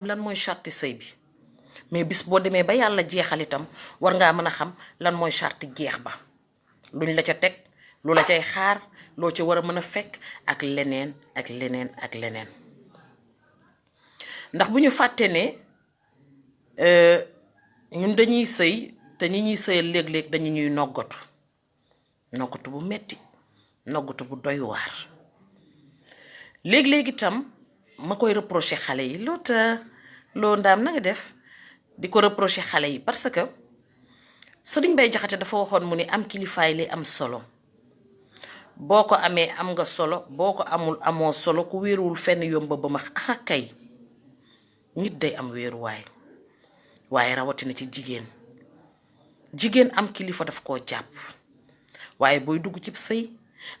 lan mooy charte sëy bi mais bis boo demee ba yàlla jeexal itam war ngaa mën a xam lan mooy charte jeex ba luñ la ca teg lu la cay xaar loo ca war a mën a fekk ak leneen ak leneen ak leneen ndax bu ñu fàtte ne ñun dañuy sëy te ñi ñuy sëyal léeg-léeg dañu ñuy noggatu bu metti noggatu bu doy waar léeg-léeg itam ma koy reprocher xale yi loo ndaam na nga def di ko reprocher xale yi parce que Sëriñ Bay Jaxate dafa waxoon mu ni am kilifaay li am solo boo ko amee am nga solo boo ko amul amoo solo ku wéeruwul fenn yomba ba ma kay nit day am wéeruwaay waaye rawatina ci jigéen am kilifa daf koo jàpp waaye booy dugg ci sëy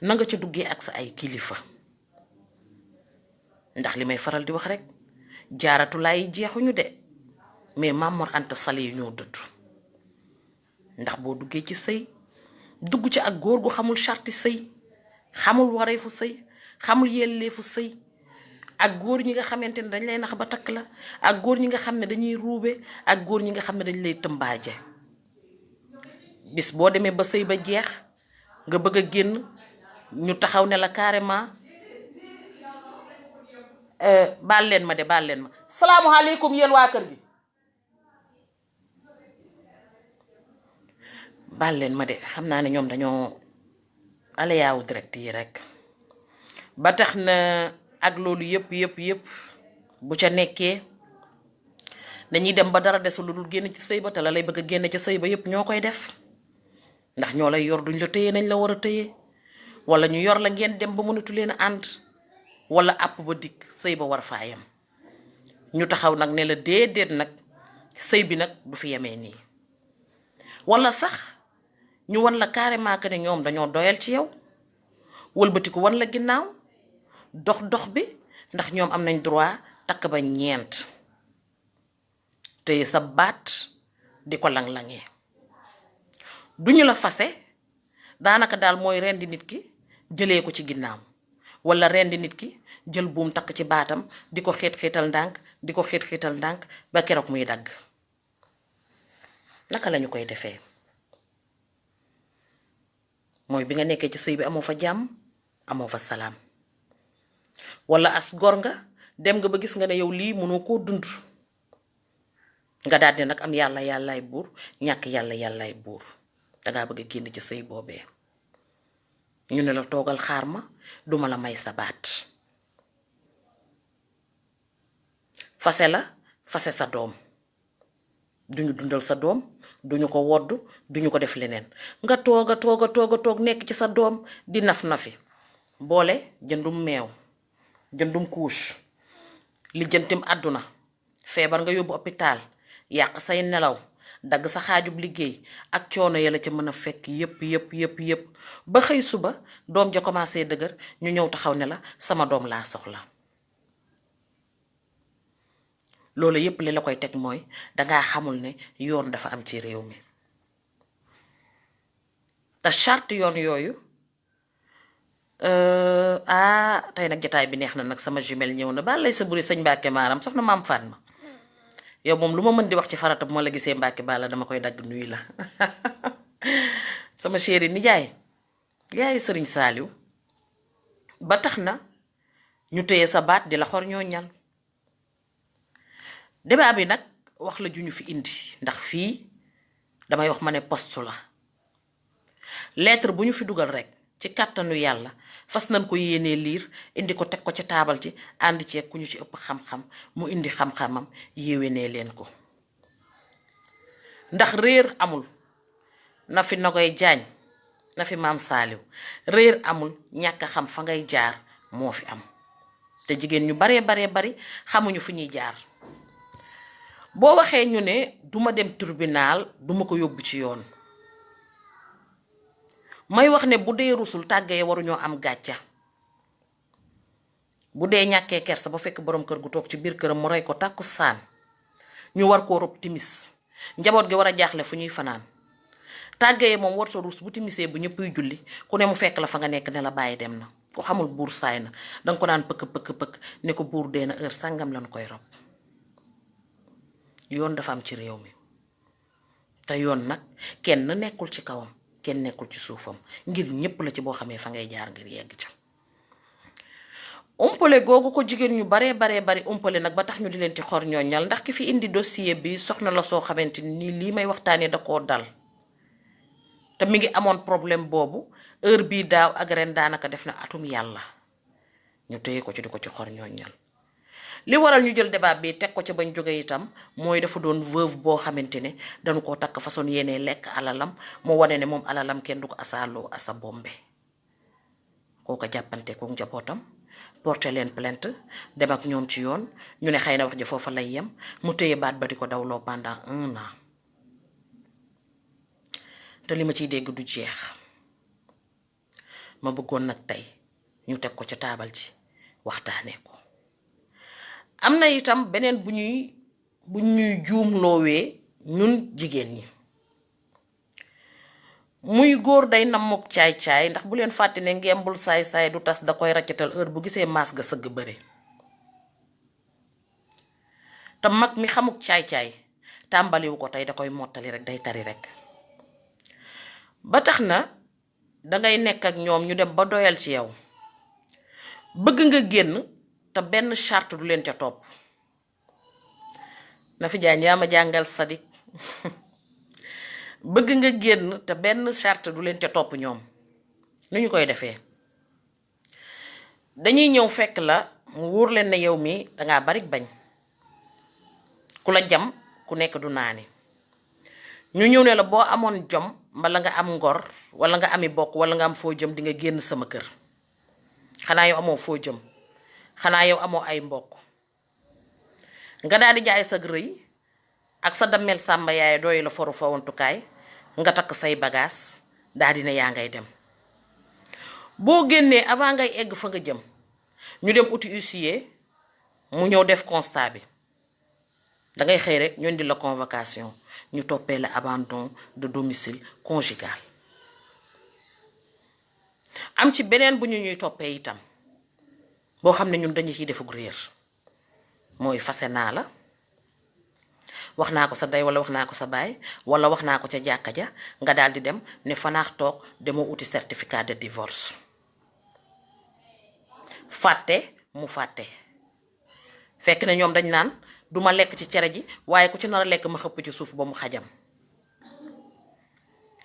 na nga ca duggee ak sa ay kilifa ndax li may faral di wax rek jaaratulaay jeexuñu de mais Maam Mor Anta Sali yi ñoo dëdd ndax boo duggee ci sëy dugg ci ak góor gu xamul charti sëy xamul wareefu sëy xamul yelleefu sëy ak góor ñi nga xamante ne dañ lay nax ba takk la ak góor ñi nga xam ne dañuy ruube ak góor ñi nga xam ne dañ lay tëmbaaje bis boo demee ba sëy ba jeex nga bëgg a génn ñu taxaw ne la carrément baal leen ma salaamualeykum yéen waa kër gi baal leen ma de xam naa ne ñoom dañoo alayaawu direct yi rek ba tax na ak loolu yëpp bu ca nekkee dañuy dem ba dara desul lu dul génn ci sëy ba te la lay bëgg a génn ci sëy ba yëpp ñoo koy def ndax ñoo lay yor duñ la tëye nañ la war a tëye wala ñu yor la ngeen dem ba mënatu leen a ànd wala àpp ba dikk sëy ba war faa yem ñu taxaw nag ne la déedéet nag sëy bi nag du fi yemee nii wala sax ñu wan la carrément que ne ñoom dañoo doyal ci yow wëlbatiku wan la ginnaaw dox bi ndax ñoom am nañ droit takk ba ñeent te sa baat di ko lang-langee duñu la fase daanaka daal mooy rendi nit ki jëlee ko ci ginnaaw wala rendi nit ki jël buum takk ci baatam di ko xiital ndànk ba keroog muy dagg naka lañu koy defee mooy bi nga nekkee ci sëy bi amoo fa jàmm amoo fa salaam wala as gor nga dem nga ba gis nga ne yow lii mënoo koo dund nga daal di nag am yàllaay buur ñàkk yàllaay buur dangaa bëgg a génn ci sëy boobee ñu ne la toogal xaar ma duma la may sa baat fase sa doom duñu dundal sa doom duñu ko wodd duñu ko def leneen nga toog nekk ci sa doom di nafi boole jëndum meew jëndum couche lijjantim àdduna feebar nga yóbbu hôpital yàq say nelaw dagg sa xaajub liggéey ak coono ya la ca mën a fekk yépp ba xëy suba doom ja commencé dëgër ñu ñëw taxaw ne la sama doom laa soxla loolu yépp li la koy teg mooy dangaa xamul ne yoon dafa am ci réew mi te charte yoon yooyu tey nag jataay bi neex na nag sama jumelle ñëw na ba lay sa buri sëñ Mbàkke Maaram soxna maam Fatma yow moom lu ma mën di wax ci farata bu ma la gisee Mbàkke Balla dama koy dagg nuyu la sama chéri nijaay yaayu sëriñ Saaliw ba tax na ñu téye sa baat di la xor ñoo ñal débat bi nag wax la ju ñu fi indi ndax fii damay wax ma ne poste la lettre bu ñu fi dugal rek ci kàttanu yàlla fas nañ ko yéenee liir indi ko teg ko ci taabal ci ànd ci ku ñu ci ëpp xam-xam mu indi xam-xamam yéwénee leen ko ndax réer amul na fi Nogoy Jaañ na fi maam Saaliw réer amul ñàkk xam fa ngay jaar moo fi am te jigéen ñu baree bari xamuñu fu ñuy jaar boo waxee ñu ne duma dem tribunal duma ko yóbbu ci yoon may wax ne bu dee rusul tàggee waruñoo am gàcca bu dee ñàkkee kersa ba fekk borom kër gu toog ci biir këram mu rey ko tàkku saan ñu war koo rob timis njaboot gi war a jaaxle fu ñuy fanaan tàggee moom war sa ruus bu timisee bu ñëppuy julli ku ne mu fekk la fa nga nekk ne la bàyyi dem na ku xamul buur saay na danga ko naan pëkk ne ko buur dee na heure sàngam lañ koy rob yoon dafa am ci réew mi te yoon nag kenn nekkul ci kawam kenn nekkul ci suufam ngir ñépp la ci boo xamee fa ngay jaar ngir yegg ca umpale googu ko jigéen ñu baree bari umpale nag ba tax ñu di leen ci xor ñooñal ndax ki fi indi dossier bi soxna la soo xamante ni lii may waxtaanee da koo dal te mi ngi amoon problème boobu heure bii daaw ak ren daanaka def na atum yàlla ñu téye ko ci di ko ci xor ñooñal li waral ñu jël débat bi teg ko ca bañ jóge itam mooy dafa doon veuve boo xamante ne dañu koo takk façon yéenee lekk alalam mu wane ne moom alalam kenn du ko asaaloo asa bombe kooka jàppante ko njabootam porté leen plainte dem ak ñoom ci yoon ñu ne xëy na wax ji foofa lay yem mu téye baat ba di ko dawloo pendant 1 an te li ma ciy dégg du jeex ma bëggoon nag tey ñu teg ko ca taabal ji waxtaanee ko am na itam beneen bu ñuy juumloowee ñun jigéen ñi muy góor day nammuk caay-caay ndax bu leen fàtte ne ngembul saay-saay du tas da koy raccatal heure bu gisee maas ga sëgg bëri te mag mi xamuk caay-caay tàmbaliwu ko tey da koy mottali rek day tari rek ba tax na dangay nekk ak ñoom ñu dem ba doyal ci yow bëgg nga génn te benn charte du leen ca topp na fi jaan yaa ma jàngal sadik bëgg nga génn te benn charte du leen ca topp ñoom nu ñu koy defee dañuy ñëw fekk la mu wóor leen ne yow mi dangaa bari bañ ku la jam ku nekk du naani ñu ñëw ne la boo amoon jom wala nga am ngor wala nga ami bokk wala nga am foo jëm di nga génn sama kër xanaa yow amoo foo jëm xanaa yow amoo ay mbokk nga daal di jaay sa rëy ak sa dammel sàmba yaay dooy la foru fawantukaay nga takk say bagaas daal di ne yaa ngay dem boo génnee avant ngay egg fa nga jëm ñu dem uti huissier mu ñëw def constat bi dangay xëy rek ñu indi la convocation ñu toppee la abandon de domicile conjugal am ci beneen bu ñu ñuy toppee itam boo xam ne ñun dañu ciy defuk réer mooy fase naa la wax naa ko sa day wala wax naa ko sa baay wala wax naa ko ca jàkka ja nga daal di dem ne fanaax toog demoo uti certificat de divorce fàtte mu fàtte fekk ne ñoom dañ naan duma lekk ci cere ji waaye ku ci nar a lekk ma xëpp ci suuf ba mu xajam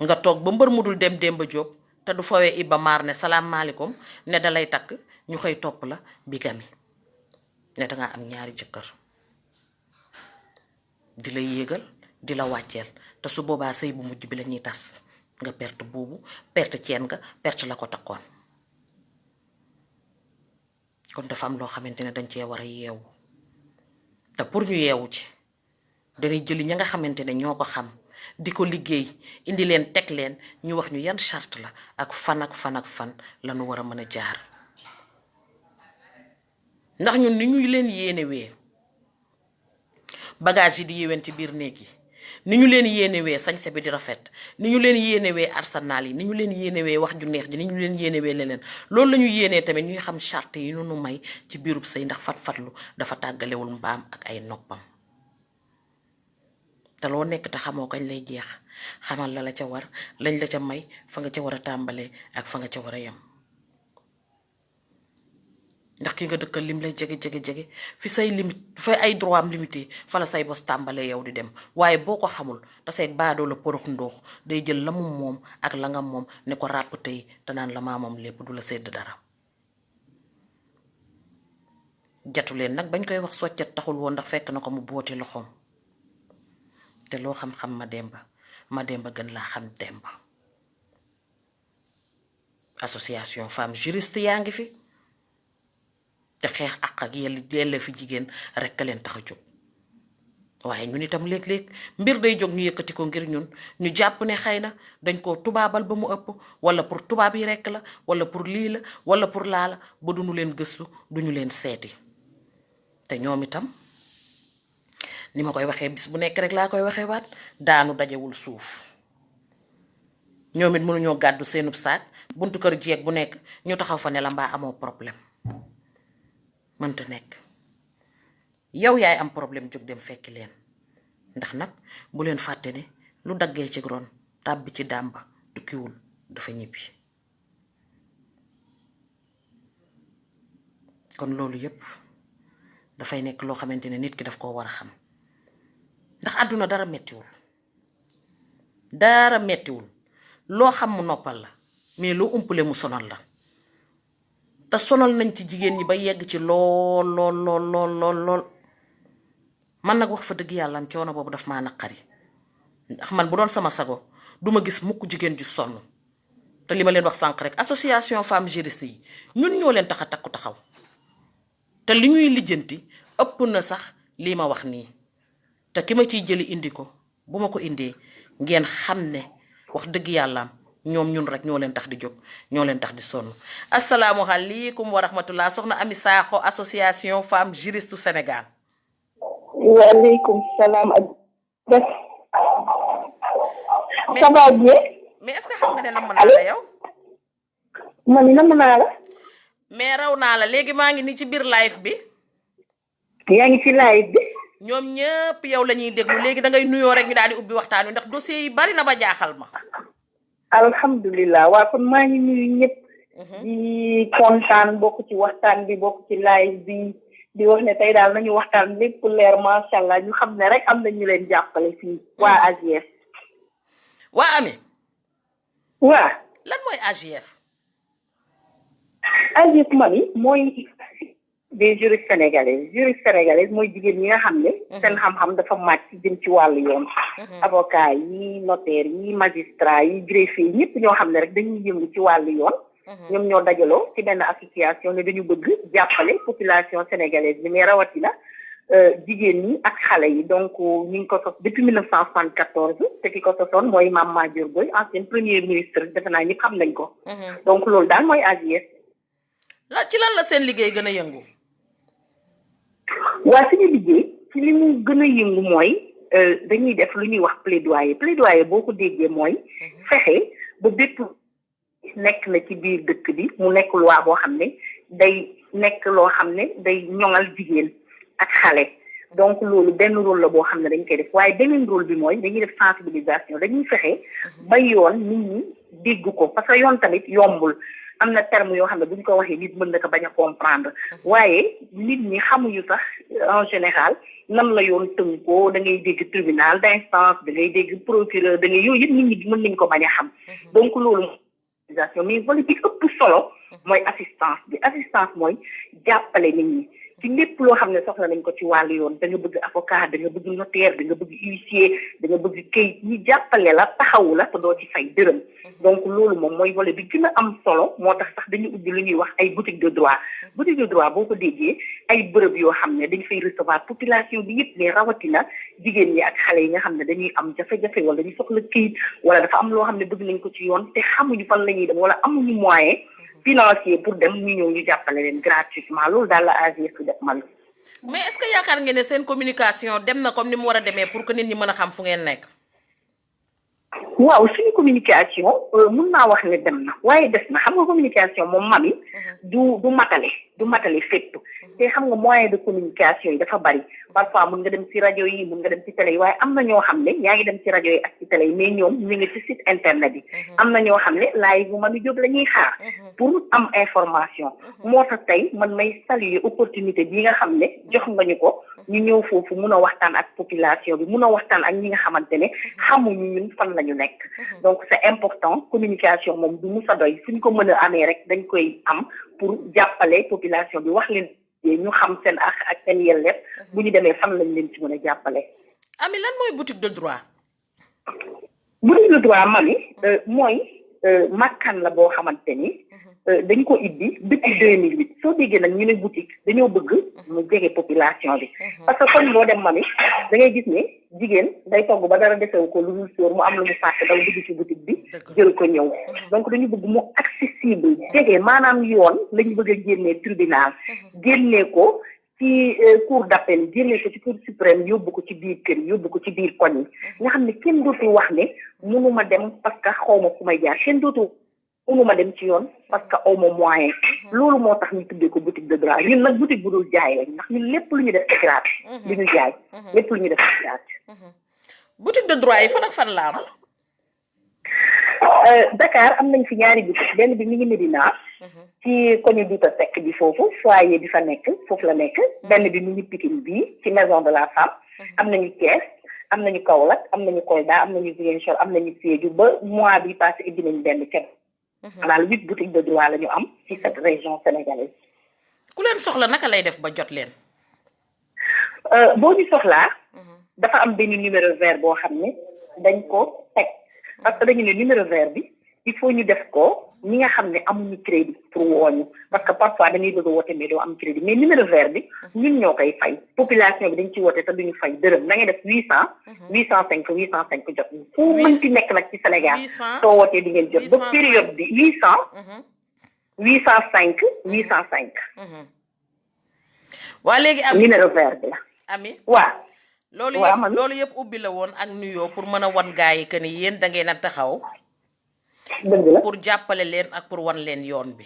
nga toog ba mbër mu dul dem Demba Jóob te du fawee Iba Maar ne salaamaaleykum ne dalay takk ñu xëy topp la bigami ne dangaa am ñaari jëkkër di la yéegal di la wàcceel te su boobaa sëy bu mujj bi la ñuy tas nga perte boobu perte ceen nga perte la ko takkoon kon dafa am loo xamante ne dañ cee war a yeewu te pour ñu yeewu ci dañuy jëli ña nga xamante ne ñoo ko xam di ko liggéey indi leen teg leen ñu wax ñu yan charte la ak fan la ñu war a mën a jaar ndax ñun ni ñuy leen yéenewee bagage yi di yéwén ci biir néeg yi ni ñu leen yéenewee sañse bi di rafet ni ñu leen yéenewee arsenal yi ni ñu leen yéenewee wax ju neex ji ni ñu leen yéenewee leneen loolu la ñu yéenee tamit ñuy xam charte yi nu may ci biirub sëy ndax fat-fatlu dafa tàggalewul mbaam ak ay noppam te loo nekk te xamoo kañ lay jeex xamal la ca war lañ la ca may fa nga ca war a tàmbalee ak fa nga ca war a yem ndax ki nga dëkkal lim lay jege fi say limite fa ay droit am limité fa la say bos tàmbalee yow di dem waaye boo ko xamul te seeg baadoo la porox ndoox day jël la mu moom ak la nga moom ne ko ràpp tey te naan la maa moom lépp du la sedd dara jatu leen nag bañ koy wax soccet taxul woon ndax fekk na ko mu booti loxoom te loo xam-xam ma demba gën laa xam demba association femme juriste yaa ngi fi te xeex ak yelle fi jigéen rekk leen tax a jóg waaye ñun itam léeg-léeg mbir day jóg ñu yëkkati ko ngir ñun ñu jàpp ne xëy na dañ koo tubaabal ba mu ëpp wala pour tubaab yi rekk la wala pour lii la wala pour laa la ba duñu leen gëstu duñu leen seeti te ñoom itam ni ma koy waxee bis bu nekk rek laa koy waxee waat daanu dajewul suuf ñoom it mënuñoo gàddu seenub saak buntu kër jeeg bu nekk ñu taxaw fa ne la mbaa amoo problème mënta nekk yow yaay am problème jóg dem fekki leen ndax nag bu leen fàtte ne lu daggee ci ron tàbbi ci dàmba tukkiwul dafa ñibbi kon loolu yépp dafay nekk loo xamante ne nit ki daf koo war a xam ndax àdduna dara mettiwul loo xam mu noppal la mais loo umpale mu sonal la te sonal nañ ci jigéen ñi ba yegg ci lool man nag wax fa dëgg yàlla am coono boobu daf maa naqari ndax man bu doon sama sago duma gis mukk jigéen ju sonn te li ma leen wax sànq rek association femmes juristes yi ñun ñoo leen tax a takku taxaw te li ñuy lijjanti ëpp na sax lii ma wax nii te ki ma ciy jëli indi ko bu ma ko indee ngeen xam ne wax dëgg yàllaam ñoom ñun rek ñoo leen tax di jóg ñoo leen tax di sonn asalaamualeykum wa rahmatullah soxna Ami Sakho association femmes juristes du Sénégal. waaleykum salaam. ça va bien. mais est-ce que xam nga ne namm naa la yow. man namm naa la. mais raw naa la léegi maa ngi ni ci biir live bi. yaa ngi ci live bi. ñoom ñëpp yow la ñuy déglu léegi da ngay nuyoo rek ñu daal di ubbi waxtaan wi ndax dossier yi bari na ba jaaxal ma. alhamdulilah waa kon maa ngi nuyu ñëpp. di kontaan bokk ci waxtaan bi bokk ci live bi di wax ne tey daal nañu waxtaan lépp leer macha allah ñu xam ne rek am na ñu leen jàppale fii waa AJF. waa Ami. waa. lan mooy AJF. AJF mami mooy des juristes sénégalaises mooy jigéen ñi nga xam ne. seen xam-xam dafa màcc jëm ci wàllu yoon. avocat yi notaire yi magistrat yi greffier yi ñëpp ñoo xam ne rek dañuy yëngu ci wàllu yoon. ñoom ñoo dajaloo ci benn association ne dañu bëgg jàppale population sénégalaise bi mais rawatina jigéen ñi ak xale yi donc ñu ngi ko sos depuis 1974 te ki ko sosoon mooy Mame Madior Boye ancien premier ministre defe naa ñëpp xam nañ ko. donc loolu daal mooy AJF. ci lan la seen liggéey gën a yëngu. waa suñu liggéey ci li mu gën a yëngu mooy dañuy def lu ñuy wax plaidoyer boo ko déggee mooy fexe ba bépp nekk na ci biir dëkk bi mu nekk loi boo xam ne day nekk loo xam ne day ñoŋal jigéen ak xale donc loolu benn rôle la boo xam ne dañ koy def waaye beneen rôle bi mooy dañuy def sensibilisation dañuy fexe ba yoon nit ñi dégg ko parce que yoon tamit yombul am na terme yoo xam ne bu ñu ko waxee nit mën na ko bañ a comprendre waaye nit ñi xamuñu sax en général nan la yoon tënkoo da ngay dégg tribunal d'instance da ngay dégg procureur da ngay yooyu yëpp nit ñi mën nañ ko bañ a xam donc loolu mais volet bi ëpp solo mooy assistance mooy jàppale nit ñi ci lépp loo xam ne soxla nañ ko ci wàllu yoon da nga bëgg avocat da nga bëgg notaire da nga bëgg huissier da nga bëgg kayit ñi jàppale la taxawu la te doo ci fay dërëm donc loolu moom mooy volet bi gën a am solo moo tax sax dañu ubbi lu ñuy wax ay boutique de droit boo ko déggee ay bërëb yoo xam ne dañ fay recevoir population bi yëpp mais rawatina jigéen ñi ak xale yi nga xam ne dañuy am jafe-jafe wala dañuy soxla kayit wala dafa am loo xam ne bëgg nañ ko ci yoon te xamuñu fan la ñuy dem wala amuñu moyen financier pour dem ñu ñëw ñu jàppale leen gratuitement loolu daal la AJF def man. mais est-ce que yaakaar ngeen ne seen communication dem na comme ni mu war a demee pour que nit ñi mën a xam fu ngeen nekk. waaw suñu communication mun naa wax ne dem na waaye des na xam nga communication moom mami du matale fépp te xam nga moyen de communication yi dafa bari parfois mun nga dem ci rajo yi mun nga dem ci télé yi waaye am na ñoo xam ne yaa ngi dem ci rajo yi ak ci télé yi mais ñoom ñu ngi ci site internet yi am na ñoo xam ne live bu Mamy Diop la ñuy xaar pour am information moo tax tey man may saluer opportunité bi nga xam ne jox nga ñu ko ñu ñëw foofu mun a waxtaan ak population bi mun a waxtaan ak ñi nga xamante ne xamuñu ñun fan la ñu nekk donc c'est important communication moom du musa doy suñ ko mën a amee rek dañ koy am pour jàppale population bi wax leen ñu xam seen ak seen yelleef bu ñu demee fan lañ leen ci mën a jàppale. Ami lan mooy boutique de droit. boutique de droit Mamy mooy makkaan la boo xamante ni dañ ko ibbi depuis 2008 soo déggee nag ñu ne boutique dañoo bëgg mu jege population bi parce que kon boo dem Mamy da ngay gis ne jigéen day togg ba dara desewu ko lu dul sóor mu am lu mu fàtte daw dugg ci boutique bi jël ko ñëw donc dañu bëgg mu accessible jege maanaam yoon lañu bëgg a génnee tribunal génnee ko ci cour d'appel génnee ko ci cour suprême yóbbu ko ci biir kër yóbbu ko ci biir koñ yi nga xam ne kenn dootul wax ne mënuma dem parce que xawma fu may jaar kenn dootul mënuma dem ci yoon parce que awma moyen loolu moo tax ñu tuddee ko boutique de droit ñun nag boutique bu dul jaay lañ ndax ñun lépp lu ñu def c'est gratuit li ñu jaay lépp lu ñu def c'est gratuit boutique de droit yi fan ak fan la am. Dakar am nañ fi ñaari boutique benn bi mi ngi Médina ci koñu Douta Seck bi foofu foyer bi fa nekk foofu la nekk benn bi mi ngi Pikine bi ci maison de la femme am nañu Thiès am nañu Kaolack am nañu Kolda am nañu Ziguinchor am nañu Sédhiou ba mois bi passé indi nañ benn kenn daal 8 boutiques de droit la ñu am ci cette région sénégalaise. ku leen soxla naka lay def ba jot leen. boo ñu soxlaa dafa am benn numéro vert boo xam ne dañ ko teg parce que dañu ne numéro vert bi il faut ñu def ko ñi nga xam ne amuñu crédit pour wooñu parce que parfois dañuy bëgg a woote mais doo am crédit mais numéro vert bi ñun ñoo koy fay population bi dañ ci woote te duñu fay dërëm da ngay def 800 805 jot ñu fu mën ci nekk nag ci Sénégal soo wootee di ngeen jot ba période bi 805 waa léegi am numéro vert bi la ami waaw loolu yëpp ubbi la woon ak nuyoo pour mën a wan gaa yi que ni yéen da ngeen a taxaw dëgg la pour jàppale leen ak pour wan leen yoon bi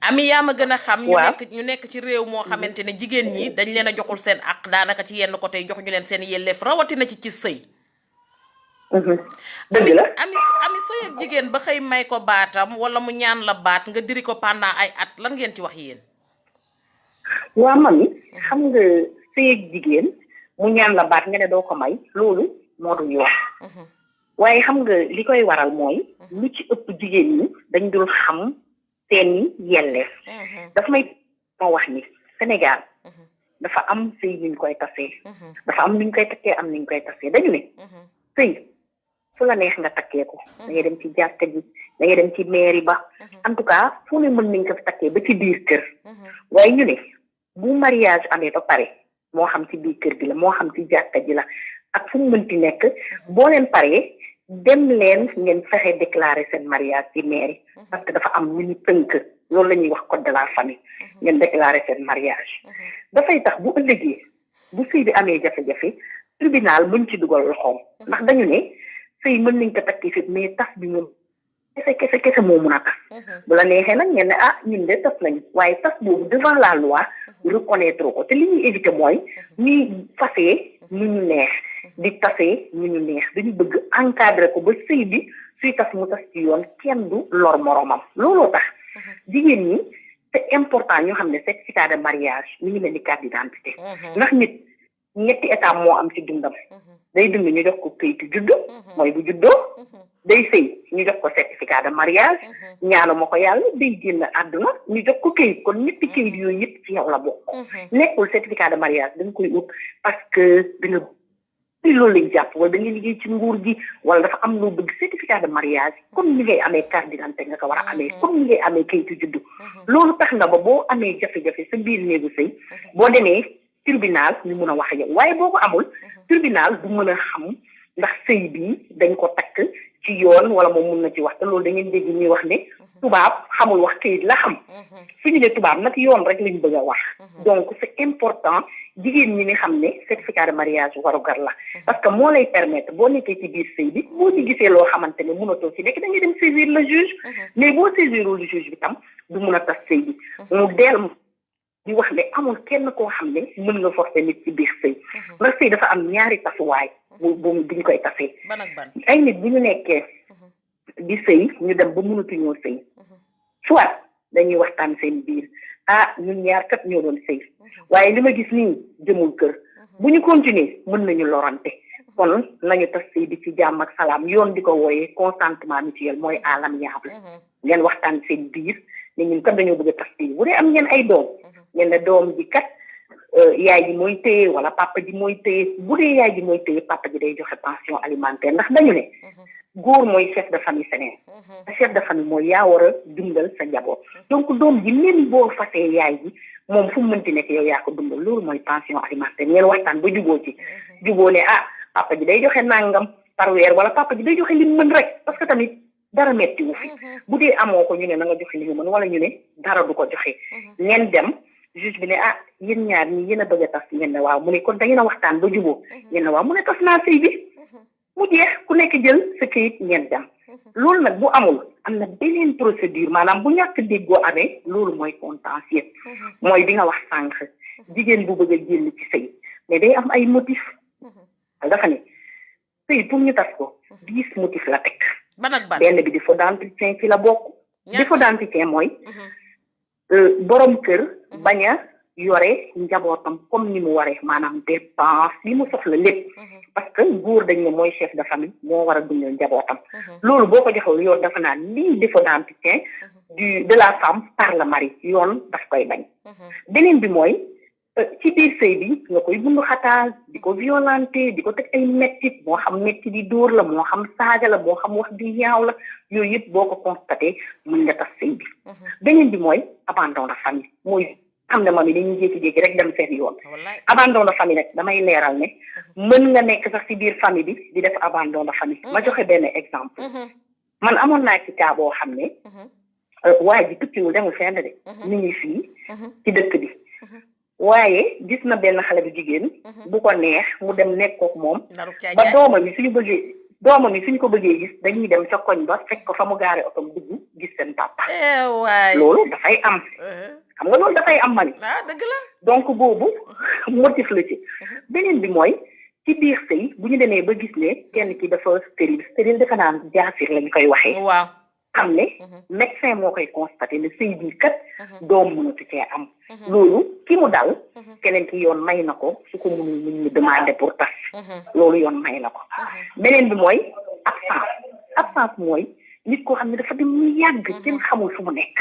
ami yaa ma gën a xam ñu nekk ci réew moo xamante ne jigéen ñi dañ leen a joxul seen ak daanaka ci yenn côté jox ñu leen seen yelleef rawatina ci sëy dëgg la ami sëy ak jigéen ba xëy may ko baatam wala mu ñaan la baat nga diri ko pendant ay at lan ngeen ci wax yéen waa mami xam nga sëy ak jigéen mu ñaan la baat nga ne doo ko may loolu moo du yoon waaye xam nga li koy waral mooy lu ci ëpp jigéen ñi dañ dul xam seeni yelleef dafa may moo wax ni Sénégal dafa am sëy nuñ koy tasee dafa am nuñ koy takkee am nuñ koy tasee dañu ne sëy fu la neex nga takkee ko da ngay dem ci jàkka ji da ngay dem ci mairie ba en tout cas fu ne mën nañ ko fi takkee ba ci biir kër waaye ñu ne bu mariage amee ba pare moo xam ci biir kër gi la moo xam ci jàkka ji la ak fu mu mënti nekk boo leen paree dem leen ngeen fexe déclarer seen mariage ci mairie parce que dafa am lu ñu tënk loolu la ñuy wax code de la famille ngeen déclarer seen mariage dafay tax bu ëllëgee bu sëy bi amee jafe-jafe tribunal mën ci dugal loxoom ndax dañu ne sëy mën nañ ko takki fit mais tas bi moom kese moo mun a tas bu la neexee nag ngeen ne ñun de tas nañu waaye tas boobu devant la loi reconnaître ko te li ñuy éviter mooy ñuy fasee ñu ñu neex di tasee ñu ñu neex dañu bëgg encadrer ko ba sëy bi suy tas mu tas ci yoon kenn du lor moromam looloo tax jigéen ñi c'est important ñoo xam ne certificat de mariage mi ngi mel ni carte d'identité ndax nit ñetti étape moo am ci dundam day dund ñu jox ko këyitu juddu mooy bu juddoo day sëy ñu jox ko certificat de mariage ñaanu ma ko yàlla day génn àdduna ñu jox ko këyit kon ñetti këyit yooyu yëpp ci yow la bokk nekkul certificat de mariage dañ koy ut parce que da nga loolu lañ jàpp wala da ngay liggéey ci nguur gi wala dafa am loo bëgg certificat de mariage comme ni ngay amee carte d'identité nga ko war a amee comme ni ngay amee këyitu juddu loolu tax na ba boo amee jafe-jafe sa biir néegu sëy boo demee tribunal ñu mun a wax yow waaye boo ko amul tribunal du mën a xam ndax sëy bi dañ ko takk ci yoon wala moom mun na ci wax te loolu da ngeen dégg ñuy wax ne tubaab xamul wax këyit la xam suñu ne tubaab nag yoon rek lañ bëgg a wax donc c'est important jigéen ñi ni xam ne certificat de mariage warugar la parce que moo lay permettre boo nekkee ci biir sëy bi boo ci gisee loo xamante ne mënatoo ci nekk da ngay dem saisir le juge mais boo saisirul le juge bi tam du mun a tas sëy bi mu deel di wax ne amul kenn koo xam ne mën nga forcer nit ci biir sëy ndax sëy dafa am ñaari tasuwaay bu ñu koy tasee ay nit bu ñu nekkee di sëy ñu dem ba mënatuñoo sëy soit dañuy waxtaan seen biir ñun ñaar kat ñoo doon sëy waaye li ma gis nii jëmul kër bu ñu continuer mën nañu lorante kon nañu tas sëy bi ci jàmm ak salaam yoon di ko wooyee consentement mutuel mooy à l'amiable ngeen waxtaan seen biir ne ñun kat dañoo bëgg a tas sëy bu dee am ngeen ay doom ngeen ne doom ji kat yaay ji mooy téye wala papa ji mooy téye bu dee yaay ji mooy téye papa ji day joxe pension alimentaire ndax dañu ne góor mooy chef de famille Sénégal chef de famille mooy yaa war a dundal sa njaboot donc doom ji même boo fasee yaay ji moom fu mu mënti nekk yow yaa ko dundal loolu mooy pension alimentaire ngeen waxtaan ba juboo ci juboo ne papa ji day joxe nangam par weer wala papa ji day joxe li mu mën rek parce que tamit dara metti wu fi bu dee amoo ko ñu ne na nga joxe li nga mën wala ñu ne dara du ko joxe ngeen dem juge bi ne yéen ñaar ñi yéen a bëgg a tas ngeen ne waaw mu ne kon da ngeen a waxtaan ba juboo ngeen ne waaw mu ne tas naa sëy bi mu jeex ku nekk jël sa këyit ngeen dem loolu nag bu amul am na beneen procédure maanaam bu ñàkk déggoo amee loolu mooy contentieux mooy bi nga wax sànq jigéen bu bëgg a génn ci sëy mais day am ay motif dafa ne sëy pour ñu tas ko 10 motifs la teg. ban ak ban benn bi défaut d'entretien ci la bokk. défaut d'entretien mooy borom kër bañ a yore njabootam comme ni mu waree maanaam dépense li mu soxla lépp parce que góor dañ ne mooy chef de famille moo war a dundal njabootam loolu boo ko joxewul yoon dafa naan lii défaut d'entretien de la femme par le mari yoon daf koy bañ beneen bi mooy ci biir sëy bi nga koy bundu xataal di ko violenté di ko teg ay mettit moo xam metti di dóor la moo xam saaga la moo xam wax di ñaaw la yooyu yëpp boo ko constaté mën nga tas sëy bi beneen bi mooy abandon de famille mooy xam ne mami dañuy jékki-jékki rek dem seen yoon abandon de famille nag damay leeral ne mën nga nekk sax ci biir famille bi di def abandon de famille ma joxe benn exemple man amoon naa ci cas boo xam ne waaye ji tukkiwul demul fenn de mi ngi fii ci dëkk bi waaye gis na benn xale bu jigéen bu ko neex mu dem nekkook moom ba doomam yi suñu ko bëggee gis dañuy dem ca koñ ba fekk ko fa mu gaare otom dugg gis seen papa loolu dafay am xam nga loolu dafay am mani dëgg la donc boobu motif la ci beneen bi mooy ci biir sëy bu ñu demee ba gis ne kenn ki dafa stérile dafa naan jaasir lañ koy waxee waaw xam ne médecin moo koy constaté ne sëy bii kat doom mënatu cee am loolu ki mu dal keneen ki yoon may na ko su ko mënul mun ñu demandé pour tas loolu yoon may na ko beneen bi mooy absence mooy nit koo xam ne dafa dem mu yàgg kenn xamul fu mu nekk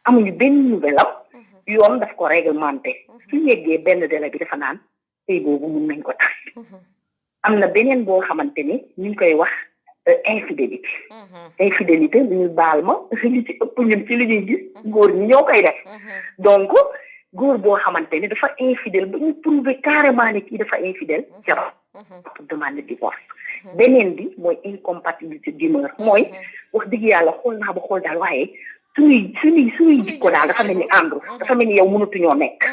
amuñu benn nouvelle am yoon daf ko réglementé su yeggee benn délai bi dafa naan sëy boobu mun nañ ko tas am na beneen boo xamante ni ñu ngi koy wax infidélité li ñu baal ma li ci ëpp ñun ci li ñuy gis góor ñi ñoo koy def donc góor boo xamante ni dafa infidèle ba ñu prouver carrément ne kii dafa infidèle jabar pour demander divorce beneen bi mooy incompatibilité d'humeur mooy wax dëgg yàlla xool naa ba xool daal waaye suñuy jikko daal dafa mel ni àndu dafa mel ni yow mënatuñoo nekk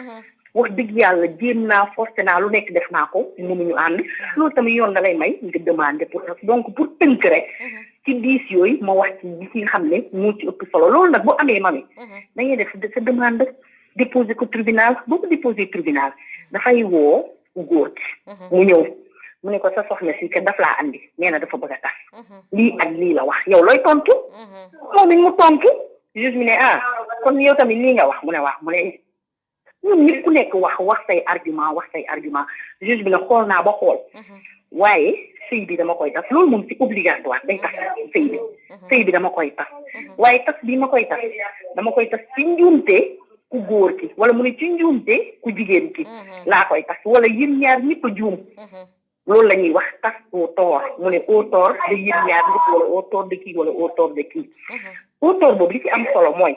wax dëgg yàlla jéem naa forcé naa lu nekk def naa ko mënuñu ànd loolu tamit yoon da lay may nga demander pour donc pour tënk rek ci 10 yooyu ma wax ci yi nga xam ne moo ci ëpp solo loolu nag bu amee mami da ngay def sa demande déposer ko tribunal boo ko déposer tribunal dafay woo góor gi mu ñëw mu ne ko sa soxna si que daf laa andi nee na dafa bëgg a tas lii ak lii la wax yow looy tontu moom it mu tontu juge mi ne kon yow tamit lii nga wax mu ne wax mu ne ñun ñëpp ku nekk wax say argument juge bi ne xool naa ba xool waaye sëy bi dama koy tas loolu moom c'est obligatoire day tas sëy bi dama koy tas waaye tas bi ma koy tas dama koy tas ci njuumte ku góor ki wala mu ne ci njuumte ku jigéen ki laa koy tas wala yéen ñaar ñëpp a juum loolu la ñuy wax tas au tort mu ne au tort de yéen ñaar ñëpp wala au tort de kii wala au tort de kii au tort boobu li ci am solo mooy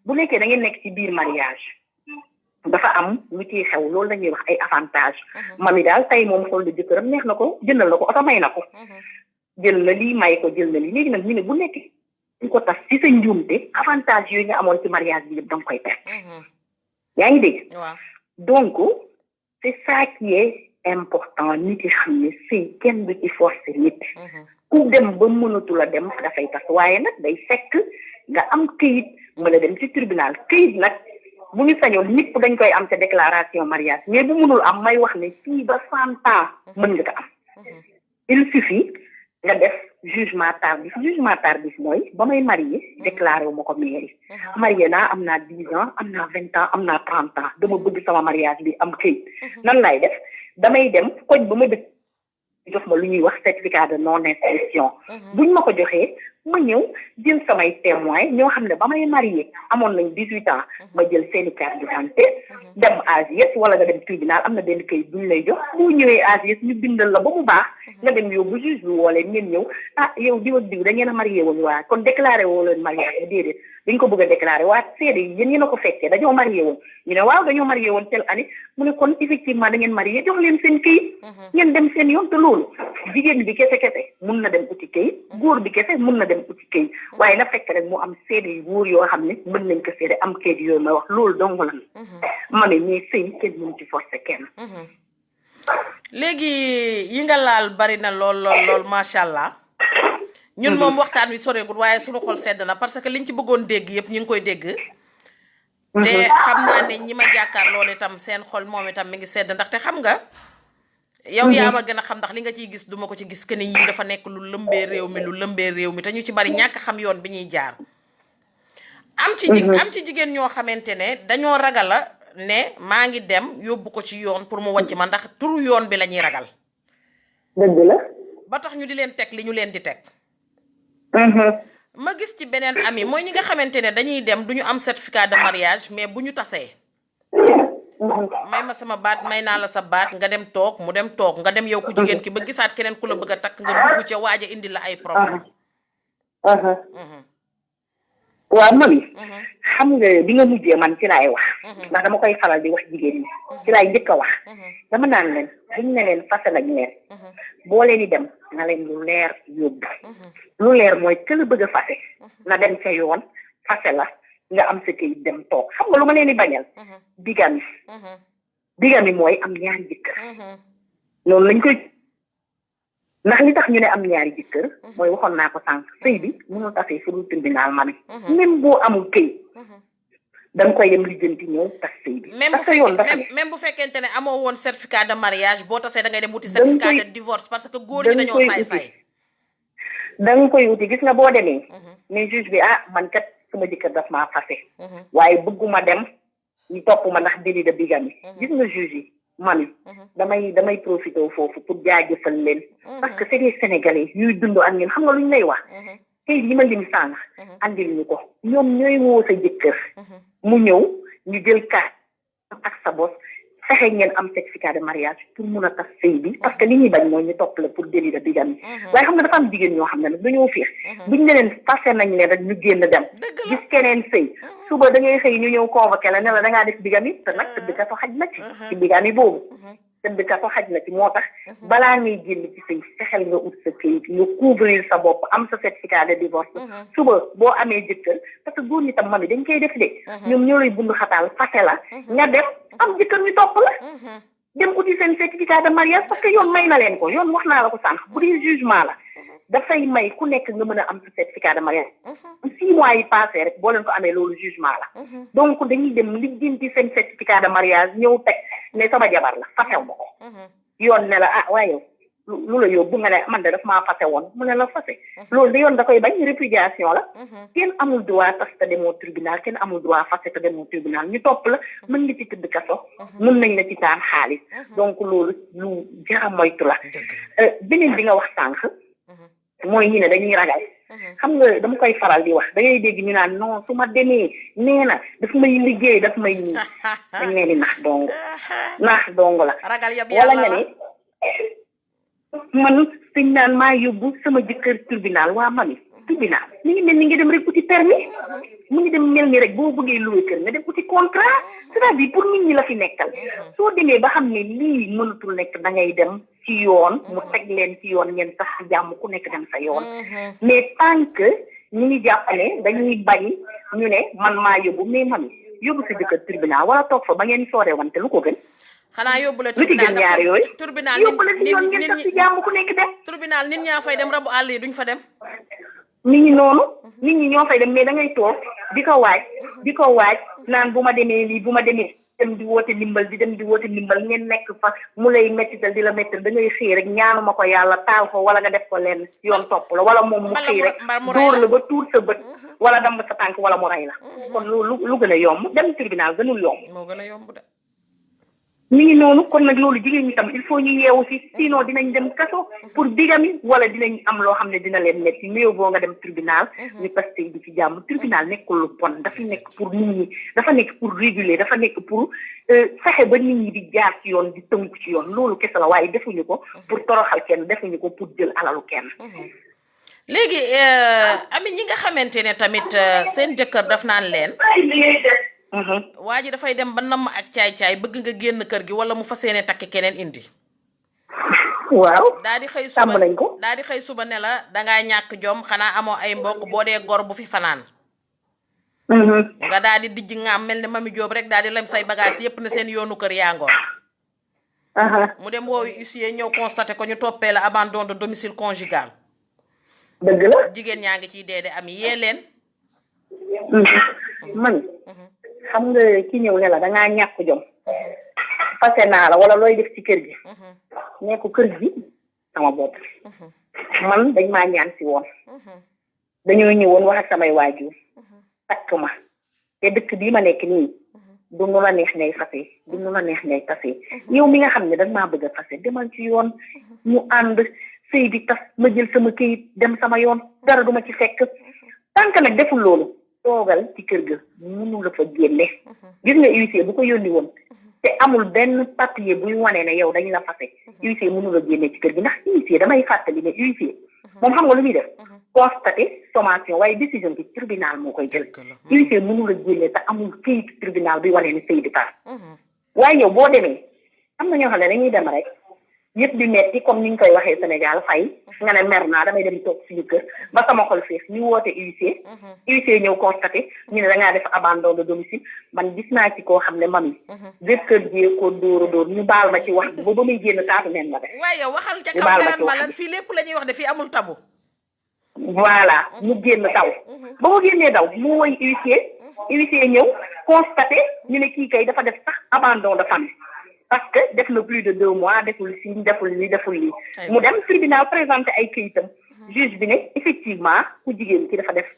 bu nekkee da ngeen nekk ci biir mariage dafa am lu ciy xew loolu la ñuy wax ay avantage mami daal tey moom xool la jëkkëram neex na ko jëndal na ko oto may na ko jël na lii may ko jël na lii léegi nag ñu ne bu nekk ñu ko tas ci sa njuumte avantage yooyu nga amoon ci mariage bi yëpp danga koy perte yaa ngi dégg donc c'est ça qui est important nit yi xam ne sëy kenn du ci forcer nit ku dem ba mënatu la dem dafay tas waaye nag day fekk nga am këyit mën a dem ci tribunal këyit nag bu ñu sañoon ñëpp dañ koy am ca déclaration mariage mais bu mënul am may wax ne fii ba 100 ans mën nga ko am il suffit nga def jugement tardif mooy ba may marié déclaré wu ma ko mairie marié naa am naa 10 ans am naa 20 ans am naa 30 ans dama bëgg sama mariage bi am këyit nan lay def damay dem koñ ba ma dëkk jox ma lu ñuy wax certificat de non inscription buñ ma ko joxee ma ñëw jël samay témoin ñoo xam ne ba may marié amoon nañ 18 ans ma jël seeni carte d'identité dem AGS wala nga dem tribunal am na benn kayit buñ lay jox boo ñëwee AGS ñu bindal la ba mu baax nga dem yóbbu juge bi woo leen ngeen ñëw yow diw ak diw da ngeen a marié woon waa kon déclaré woo leen mariage bi déedéet dañ ko bëgg a déclaré waa seede yi yéen a ko fekkee dañoo marié woon ñu ne waaw dañoo marié woon telle année mu ne kon effectivement da ngeen marié jox leen seen kayit ngeen dem seen yoon te loolu jigéen bi kese mun na dem uti kayit góor bi kese mun na dem uti kayit waaye na fekk rek mu am seede yu wóor yoo xam ne mën nañ ko seede am kayit yooyu may wax loolu dong la ma ne mais sëy kenn mun ci forcé kenn léegi yi nga laal bari na lool macha allah ñun moom waxtaan wi soreegul waaye suñu xol sedd na parce que liñ ci bëggoon dégg yëpp ñu ngi koy dégg te xam naa ne ñi ma jàkkaar loolu itam seen xol moom itam mi ngi sedd ndaxte xam nga yow yaa ma gën a xam ndax li nga ciy gis duma ko ci gis que ni yii dafa nekk lu lëmbee réew mi te ñu ci bari ñàkk xam yoon bi ñuy jaar. am ci jigéen ñoo xamante ne dañoo ragala ne maa ngi dem yóbbu ko ci yoon pour mu wàcc ma ndax turu yoon bi la ñuy ragal. dëgg la. ba tax ñu di leen teg li ñu leen di teg. ma gis ci beneen ami mooy ñi nga xamante ne dañuy dem du ñu am certificat de mariage mais bu ñu tasee. may ma sama baat may naa la sa baat nga dem toog mu dem toog nga dem yow ku jigéen ki ba gisaat keneen ku la bëgg a takk nga dugg ca waaja indi la ay problème. waaw mami xam nga bi nga mujjee man ci laay wax ndax dama koy faral di wax jigéen ñi ci laay njëkk a wax dama naan leen buñ ne leen fase lañ leen boo leen di dem na leen lu leer yóbbu lu leer mooy këla bëgg a fase na dem ca yoon fase la nga am sa kayit dem toog xam nga lu ma leen di bañal bigami mooy am ñaari jëkkër noonu lañ koy ndax li tax ñu ne am ñaari jëkkër mooy waxoon naa ko sànq sëy bi mënul tasee fu dul tribunal mami même boo amul këyit da nga koy dem lijjanti ñëw tas sëy bi parce que yoon dafa même bu fekkente ne amoo woon certificat de mariage boo tasee da ngay dem wuti certificat de divorce parce que góor ñi dañoo saay-saay da nga koy wuti gis nga boo demee mais juge bi man kat sama jëkkër daf maa fase waaye bëgguma dem ñu topp ma ndax délit de bigamie gis nga juge yi mami damay profité foofu pour jaajëfal leen parce que c'est des sénégalais yuy dund ak ñun xam nga lu ñu lay wax tey li ma lim sànq andil ñu ko ñoom ñooy woo sa jëkkër mu ñëw ñu jël carte ak sa bos fexe ngeen am certificat de mariage pour mun a tas sëy bi parce que li ñuy bañ mooy ñu topp la pour délit de bigamie waaye xam nga dafa am jigéen ñoo xam ne nag dañoo fiix buñ ne leen passé nañ leen rek ñu génn dem gis keneen sëy suba da ngay xëy ñu ñëw convoqué la ne la da ngaa def bigamie te nag tëdd kaso xaj na ci bigamie boobu tëdd kaso xaj na ci moo tax balaa ngay génn ci sëy fexeel nga ut sa këyit nga couvrir sa bopp am sa certificat de divorce suba boo amee jëkkër parce que góor ñi tam mami dañ koy def de ñoom ñoo lay bund xataal fase la nga def am jëkkër ñu topp la dem uti seen certificat de mariage parce que yoon may na leen ko yoon wax naa la ko sànq bu dee jugement la dafay may ku nekk nga mën a am sa certificat de mariage 6 mois yi passé rek boo leen ko amee loolu jugement la donc dañuy dem lijjanti seen certificat de mariage ñëw teg ne sama jabar la fasew ma ko yoon ne la waaye lu la yóbbu nga ne man de daf maa fase woon mu ne la fase loolu da yoon da koy bañ répudiation la kenn amul droit tas te demoo tribunal kenn amul droit fase te demoo tribunal ñu topp la mën nga ci tëdd kaso mën nañ la ci taan xaalis donc loolu lu jara moytu la beneen bi nga wax sànq mooy ñi ne dañuy ragal xam nga dama koy faral di wax da ngay dégg ñu naan non su ma demee nee na daf may liggéey daf may nii dañ leen di nax dong la wala nga ne man suñ naan maa yóbbu sama jëkkër tribunal waa mami tribunal mi ngi mel ni nga dem rek uti permis mu ngi dem mel ni rek boo bëggee louer kër nga dem uti contrat c'est-à-dire pour nit ñi la fi nekkal soo demee ba xam ne lii mënatul nekk da ngay dem ci yoon mu teg leen ci yoon ngeen sax ci jàmm ku nekk dem sa yoon mais tant que ñu ngi jàpp ne dañuy bañ ñu ne man maa yóbbu mais mami yóbbu sa jëkkër tribunal wala toog fa ba ngeen sooree wante lu ko gën xanaa yóbbu la lu ci gën ñaar yooyu tribunal yóbbu la ci yoon ngeen sax ci jàmm ku nekk dem tribunal nit ñaa fay dem rabu àll yi duñ fa dem nit ñi noonu nit ñi ñoo fay dem mais da ngay toog di ko waaj naan bu ma demee lii bu ma demee dem di woote ndimbal ngeen nekk fa mu lay mettital di la mettal da ngay xëy rek ñaanuma ko yàlla taal ko wala nga def ko lenn yoon topp la wala moom mu xëy rek dóor la ba tuur sa bët wala damm sa tànk wala mu rey la kon lu gën a yomb dem tribunal gënul yomb moo gën a yomb de mi ngi noonu kon nag loolu jigéen ñi tam il faut ñu yeewu si sinon dinañ dem kaso pour bigamie wala dinañ am loo xam ne dina leen metti mieux boo nga dem tribunal ñu tas tey di ci jàmm tribunal nekkul lu bon dafa nekk pour nit ñi dafa nekk pour réguler dafa nekk pour fexe ba nit ñi di jaar ci yoon di tënku ci yoon loolu kese la waaye defuñu ko pour toroxal kenn defuñu ko pour jël alalu kenn léegi ami ñi nga xamante ne tamit seen jëkkër daf naan leen waa ji dafay dem ba namm ak caay-caay bëgg nga génn kër gi wala mu fas yéene takki keneen indi waaw daa di xëy suba ne la dangaa ñàkk jom xanaa amoo ay mbokk boo dee gor bu fi fanaan nga daal di dijj ngaam mel ne Mami Jóob rek daal di lem say bagage yépp ne seen yoonu kër yaa ngoor mu dem woowu huissier ñëw constaté ko ñu toppee la abandon de domicile conjugal dëgg la jigéen ñaa ngi ciy dee am yee leen man xam nga ki ñëw ne la dangaa ñàkk jom fase naa la wala looy def ci kër gi ne ko kër gi sama bopp man dañ maa ñaan si woon dañoo ñëwoon wax ak samay waajur takk ma te dëkk bii ma nekk nii du nu la neex ngay fase du nu la neex ngay tase yow mi nga xam ne dañ maa bëgg a fase demal ci yoon ñu ànd sëy bi tas ma jël sama këyit dem sama yoon dara duma ci fekk tant que nag deful loolu toogal ci kër ga mënu la fa génne gis nga huissier bu ko yónni woon te amul benn papier buy wane ne yow dañ la fase huissier mënu la génne ci kër gi ndax huissier damay fàttali ne huissier moom xam nga lu muy def constaté sommation waaye décision bi tribunal moo koy jël huissier mënu la génne te amul këyit tribunal buy wane ne sëy bi tas waaye yow boo demee am na ñoo xam ne dañuy dem rek yëpp di metti comme ni ñu koy waxee Sénégal fay nga ne mer naa damay dem toog suñu kër ba sama xol fees ñu woote huissier ñëw constaté ñu ne da ngaa def abandon de domicile man gis naa ci koo xam ne mami jëkkër ji ko dóor ñu baal ma ci wax ba muy génn taatu neen la def waaye yow waxal ca kaw garan ma lan fii lépp la ñuy wax de fii amul tabu voilà mu génn daw ba mu génnee daw mu woy huissier ñëw constaté ñu ne kii kay dafa def sax abandon de famille parce que def na plus de 2 mois deful signe deful lii mu dem tribunal présenté ay këyitam juge bi ne effectivement ku jigéen ki dafa def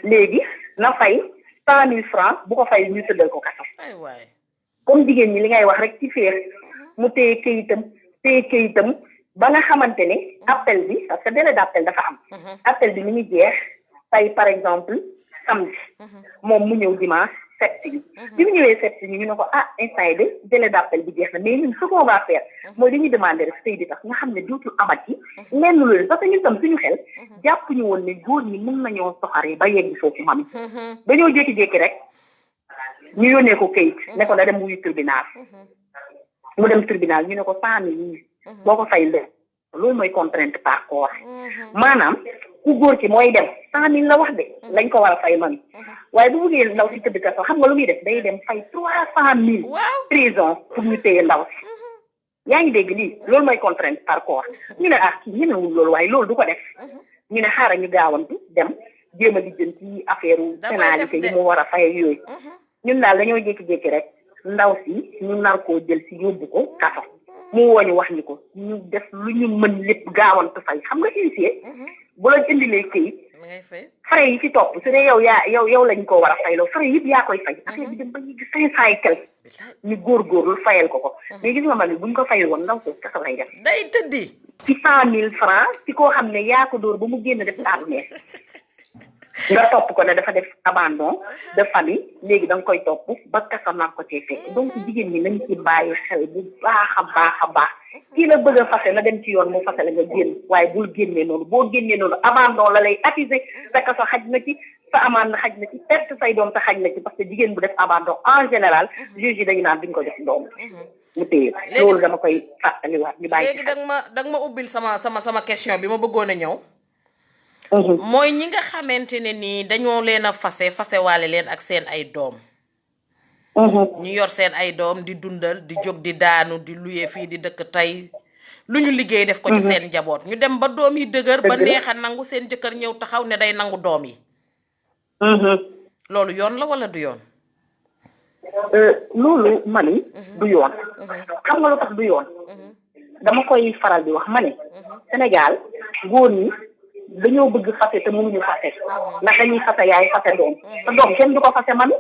léegi na fay 100 000 francs bu ko fay ñu tëddal ko kaso comme jigéen ñi li ngay wax rek ci féer mu téye këyitam ba nga xamante ne appel bi parce que délai d'appel dafa am appel bi mi ngi jeex tey par exemple samedi moom mu ñëw dimanche sept bi mu ñëwee sept ñu ne ko instant yi de délai d'appel bi jeex na mais ñun ce qu'on va faire mooy dañuy demander rek sëy bi tax nga xam ne dootul amat yi lenn loolu parce que ñun tam suñu xel jàpp ñu woon ne góor ñi mën nañoo soxaree ba yegg foofu mami dañoo jékki-jékki rek ñu yónnee ko kayit ne ko na dem wuyu tribunal mu dem tribunal ñu ne ko 100 000 boo ko fay loolu mooy contrainte par corps maanaam ku góor ci mooy dem 100 000 la wax de lañ ko war a fay man waaye bu bëggee ndaw si tëdd kaso xam nga lu muy def day dem fay 300 000 prison pour ñu téye ndaw si yaa ngi dégg lii loolu mooy contrainte par corps ñu ne kii ñemewul loolu waaye loolu du ko def ñu ne xaaral ñu gaawantu dem jéem a lijjanti affaire pénalité yi mu war a fay yooyu ñun daal dañoo jékki-jékki rek ndaw si ñu nar koo jël si yóbbu ko kaso mu wooñu wax ñu ko ñu def lu ñu mën lépp gaawantu fay xam nga huissier bu la indilee këyit frais yi ci topp su dee yow lañ ko war a fayloo frais yëpp yaa koy fay affaire bi dem ba ñu 500 et quelque ñu góorgóorlu fayal ko mais gis nga ma ne buñ ko fayal woon ndaw ko kaso lay def day tëddi ci 100 000 francs ci koo xam ne yaa ko dóor ba mu génn def taatu nga topp ko ne dafa def abandon de famille léegi da nga koy topp ba kaso nar ko cee fekk donc jigéen ñi nañ ci bàyyi xel bu baax a baax kii la bëgg a fase na dem ci yoon mu fase la nga génn waaye bul génnee noonu boo génnee noonu abandon la lay attiser sa kaso xaj na ci sa amaan na xaj na ci perte say doom sa xaj na ci parce que jigéen bu def abandon en général juge yi dañu naan duñ ko def doom mu téye loolu dama koy fàttaliwaat ñu bàyyi léegi danga ma ubbil sama question bi ma bëggoon a ñëw mooy ñi nga xamante ne nii dañoo leen a fase waale leen ak seen ay doom ñu yor seen ay doom di dundal di jóg di daanu di luye fii di dëkk tey lu ñu liggéey def ko ci seen njaboot ñu dem ba doom yi dëgër ba neex a nangu seen jëkkër ñëw taxaw ne day nangu doom yi loolu yoon la wala du yoon loolu mani du yoon xam nga lu tax du yoon dama koy faral di wax ma ne Sénégal góor ñi dañoo bëgg fase te mënuñu fase ndax dañuy fase yaay fase doom sa doom kenn du ko fase man